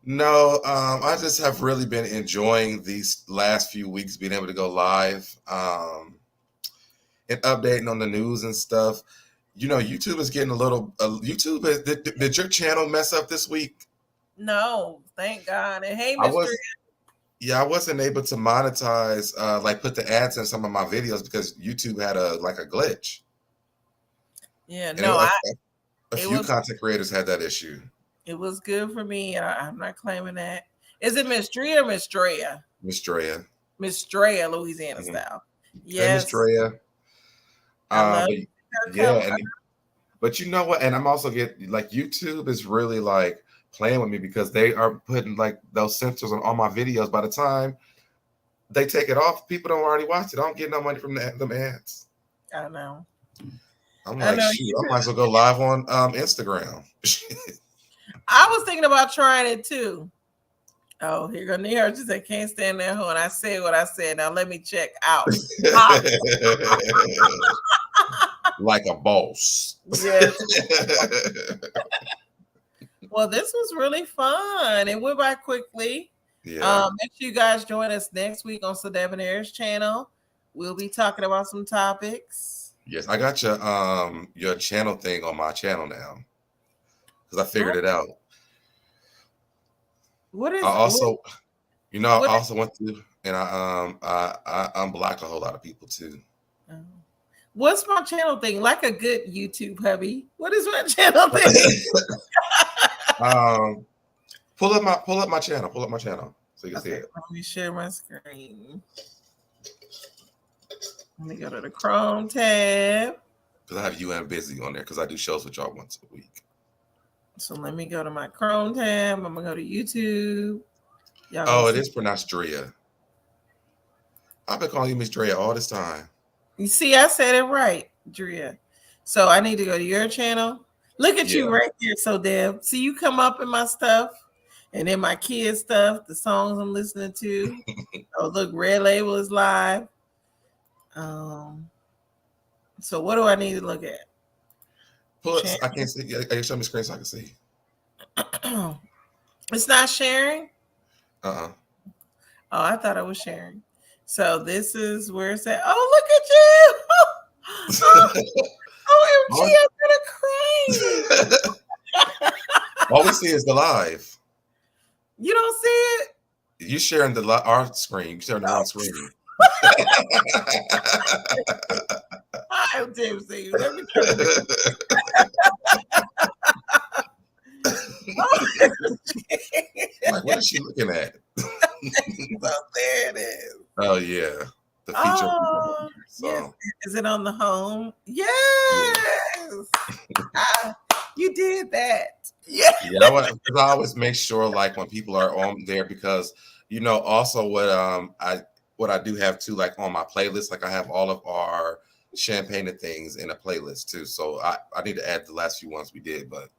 No, I just have really been enjoying these last few weeks being able to go live and updating on the news and stuff. You know, YouTube is getting a little. Did your channel mess up this week? No, thank God. And hey, Mr. I wasn't able to monetize, like put the ads in some of my videos because YouTube had a glitch. Yeah, and no, a few content creators had that issue. It was good for me. I'm not claiming that. Is it Miss Drea or Miss Drea? Miss Drea. Miss Drea, Louisiana style. Yes. Miss Drea. I love but you know what? And I'm also YouTube is really like playing with me because they are putting like those censors on all my videos. By the time they take it off, people don't already watch it. I don't get no money from them ads. I know. I'm like, shoot, I might as well go live on Instagram. I was thinking about trying it too. Oh, here go Neha. She said, can't stand that hoe. And I said what I said. Now let me check out. Like a boss. Yes. Well, this was really fun. It went by quickly. Yeah. Make sure you guys join us next week on So Debonair's channel. We'll be talking about some topics. Yes, I got your channel thing on my channel now because I figured it out. What is? I also went through and I unblock a whole lot of people too. What's my channel thing? Like a good YouTube hubby. What is my channel thing? Pull up my channel so you can see it. Let me share my screen. Let me go to the Chrome tab. Because I have UN Busy on there because I do shows with y'all once a week. So let me go to my Chrome tab. I'm gonna go to YouTube. It is pronounced Drea. I've been calling you Miss Drea all this time. You see, I said it right, Drea. So I need to go to your channel. Look at you right here. So Deb, see you come up in my stuff and then my kids stuff, the songs I'm listening to. Oh, look, Red Label is live. So what do I need to look at? Pull it. I can't see. I can show me the screen so I can see. It's not sharing. Oh, I thought I was sharing. So this is where it's at. Oh, look at you! OMG, I'm gonna cry. All we see is the live. You don't see it? You sharing our screen. You sharing the wrong screen. I'm tipsy. Let me try like, what is she looking at? So there it is. Oh yeah, the feature. Yes. Is it on the home? Yes. You did that. Yeah. I always make sure like when people are on there because also what I do have too, like on my playlist, like I have all of our champagne and things in a playlist too. So I need to add the last few ones we did, but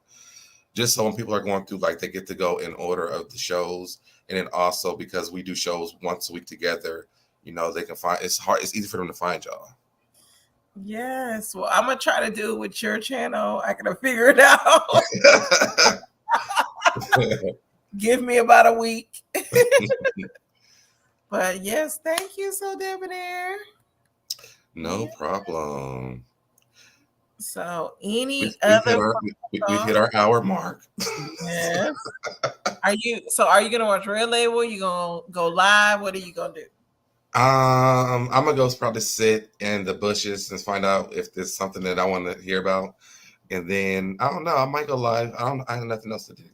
just so when people are going through, like they get to go in order of the shows. And then also because we do shows once a week together, they can find it's easy for them to find y'all. Yes. Well, I'm gonna try to do it with your channel. I gotta figure it out. Give me about a week. But yes, thank you, So Debonair. No problem. So we hit our hour mark. Yes. Are you gonna watch Red Label? You gonna go live? What are you gonna do? I'm gonna go probably sit in the bushes and find out if there's something that I want to hear about, and then I don't know. I might go live. I have nothing else to do.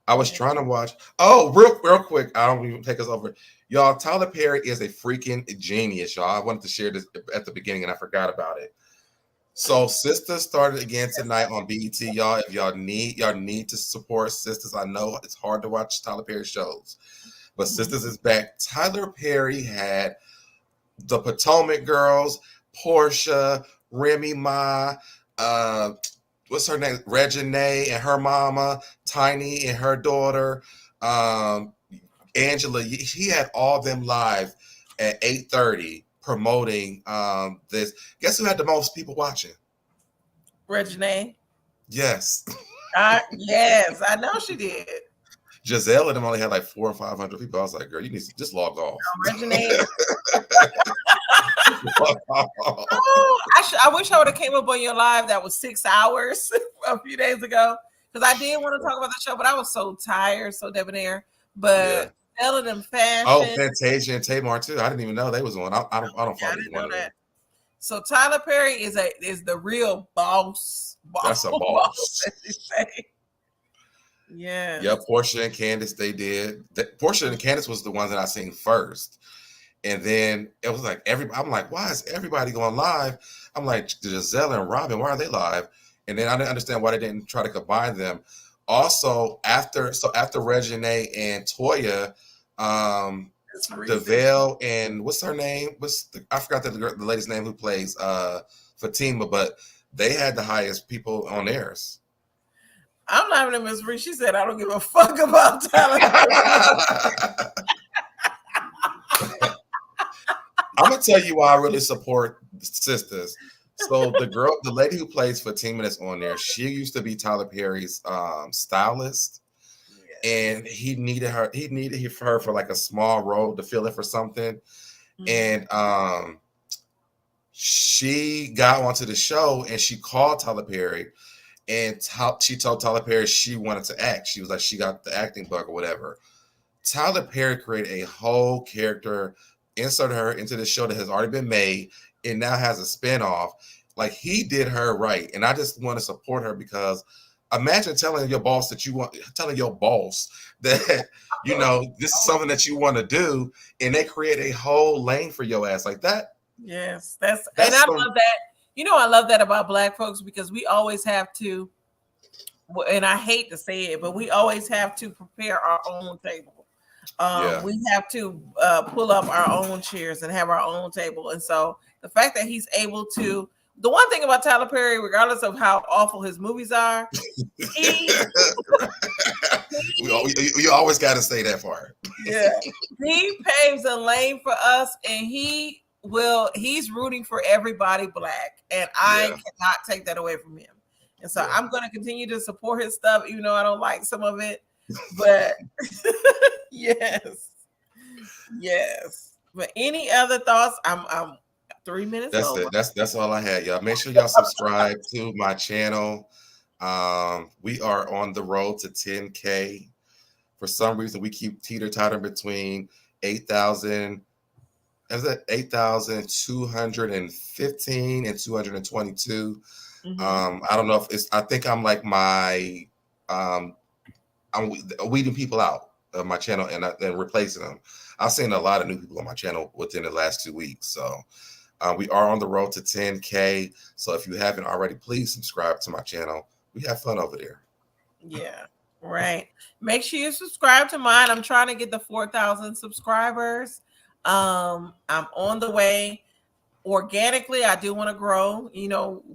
I was trying to watch. Oh, real quick. I don't even take us over, y'all. Tyler Perry is a freaking genius, y'all. I wanted to share this at the beginning and I forgot about it. So Sisters started again tonight on BET, y'all. If y'all need to support Sisters. I know it's hard to watch Tyler Perry shows, but Sisters is back. Tyler Perry had the Potomac Girls, Portia, Remy Ma, what's her name? Reginae and her mama, Tiny and her daughter, Angela. He had all them live at 8:30 promoting this. Guess who had the most people watching? Reginae. Yes. Yes, I know she did. Giselle and them only had like 400 or 500 people. I was like, girl, you need to just log off. Reginae. Oh, I wish I would have came up on your live that was 6 hours a few days ago, because I did want to talk about the show, but I was so tired, so debonair. But Ellen and Fashion. Oh, Fantasia and Tamar too. I didn't even know they was on. I don't follow either one of them. So Tyler Perry is the real boss. That's a boss. As you say. Yeah. Yeah, Portia and Candace, they did. Portia and Candace was the ones that I seen first. And then it was like I'm like, why is everybody going live? I'm like, Giselle and Robin, why are they live? And then I didn't understand why they didn't try to combine them. Also, after Reginae and Toya, DeVale and what's her name? I forgot the lady's name who plays Fatima, but they had the highest people on theirs. I'm laughing at Miss Reed. She said, I don't give a fuck about Tyler. I'm gonna tell you why I really support Sisters. So the lady who plays Fatima that's on there, she used to be Tyler Perry's stylist, and he needed her for like a small role to fill in for something, and she got onto the show and she called Tyler Perry, and she told Tyler Perry she wanted to act. She was like, she got the acting bug or whatever. Tyler Perry created a whole character, inserted her into the show that has already been made and now has a spinoff. Like, he did her right. And I just want to support her, because imagine telling your boss that this is something that you want to do, and they create a whole lane for your ass like that. Yes, and I love that. I love that about Black folks, because we always have to, and I hate to say it, but we always have to prepare our own table. We have to pull up our own chairs and have our own table. And so the fact that he's able to, the one thing about Tyler Perry, regardless of how awful his movies are, you always got to say that part. Yeah, he paves a lane for us, and he's rooting for everybody Black, and I cannot take that away from him. And so I'm going to continue to support his stuff, even though I don't like some of it. But yes. But any other thoughts? I'm 3 minutes. That's over. it. That's all I had, y'all. Make sure y'all subscribe to my channel. We are on the road to 10K. For some reason, we keep teeter-tottering between 8,000. Is that 8,215 and 222? I don't know if it's. I think I'm like I'm weeding people out of my channel and replacing them. I've seen a lot of new people on my channel within the last 2 weeks. So we are on the road to 10K. So if you haven't already, please subscribe to my channel. We have fun over there. Yeah, right. Make sure you subscribe to mine. I'm trying to get the 4,000 subscribers. I'm on the way. Organically, I do want to grow.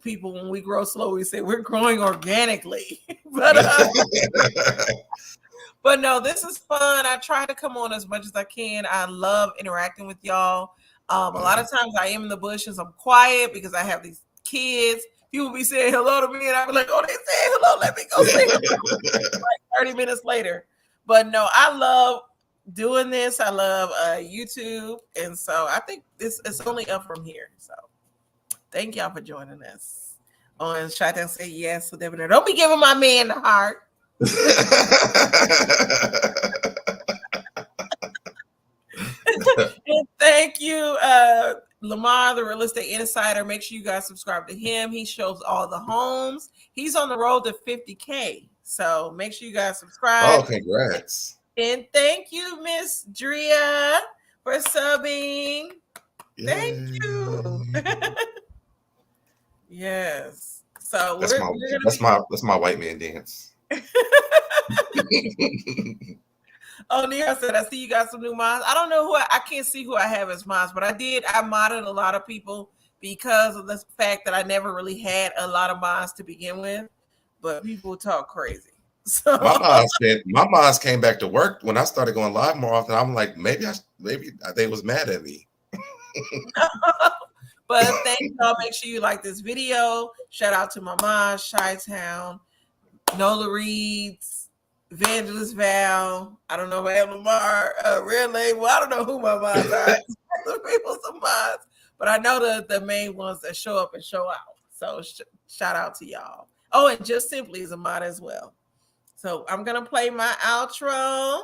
People, when we grow slow, we say we're growing organically. But no, this is fun. I try to come on as much as I can. I love interacting with y'all. A lot of times I am in the bushes. I'm quiet because I have these kids. People be saying hello to me, and I'm like, oh, they saying hello. Let me go say hello. Like 30 minutes later. But no, I love doing this. I love YouTube. And so I think it's only up from here. So thank y'all for joining us on Try to Say Yes with Debonair. Don't be giving my man the heart. And thank you, Lamar, the Real Estate Insider. Make sure you guys subscribe to him. He shows all the homes. He's on the road to 50K. So make sure you guys subscribe. Oh, congrats. And thank you, Miss Drea, for subbing. Yay. Thank you. Yes. So That's my white man dance. Oh, Nia said, I see you got some new mods. I don't know who I can't see who I have as mods, but I modded a lot of people because of the fact that I never really had a lot of mods to begin with. But people talk crazy. So my mods came back to work when I started going live more often. I'm like, maybe they was mad at me. But thank y'all. Make sure you like this video. Shout out to my mom, Chi-Town, Nola Reeds, Evangelist Val. I don't know about Lamar, Red Label. I don't know who my mods are. People some mods, but I know the main ones that show up and show out. So shout out to y'all. Oh, and Just Simply is a mod as well. So I'm gonna play my outro.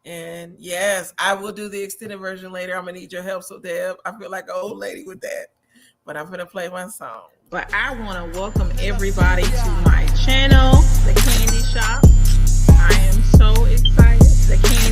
And yes, I will do the extended version later. I'm gonna need your help, so Deb. I feel like an old lady with that, but I'm gonna play my song. But I want to welcome everybody to my channel, The Candy Shop. I am so excited. The Candy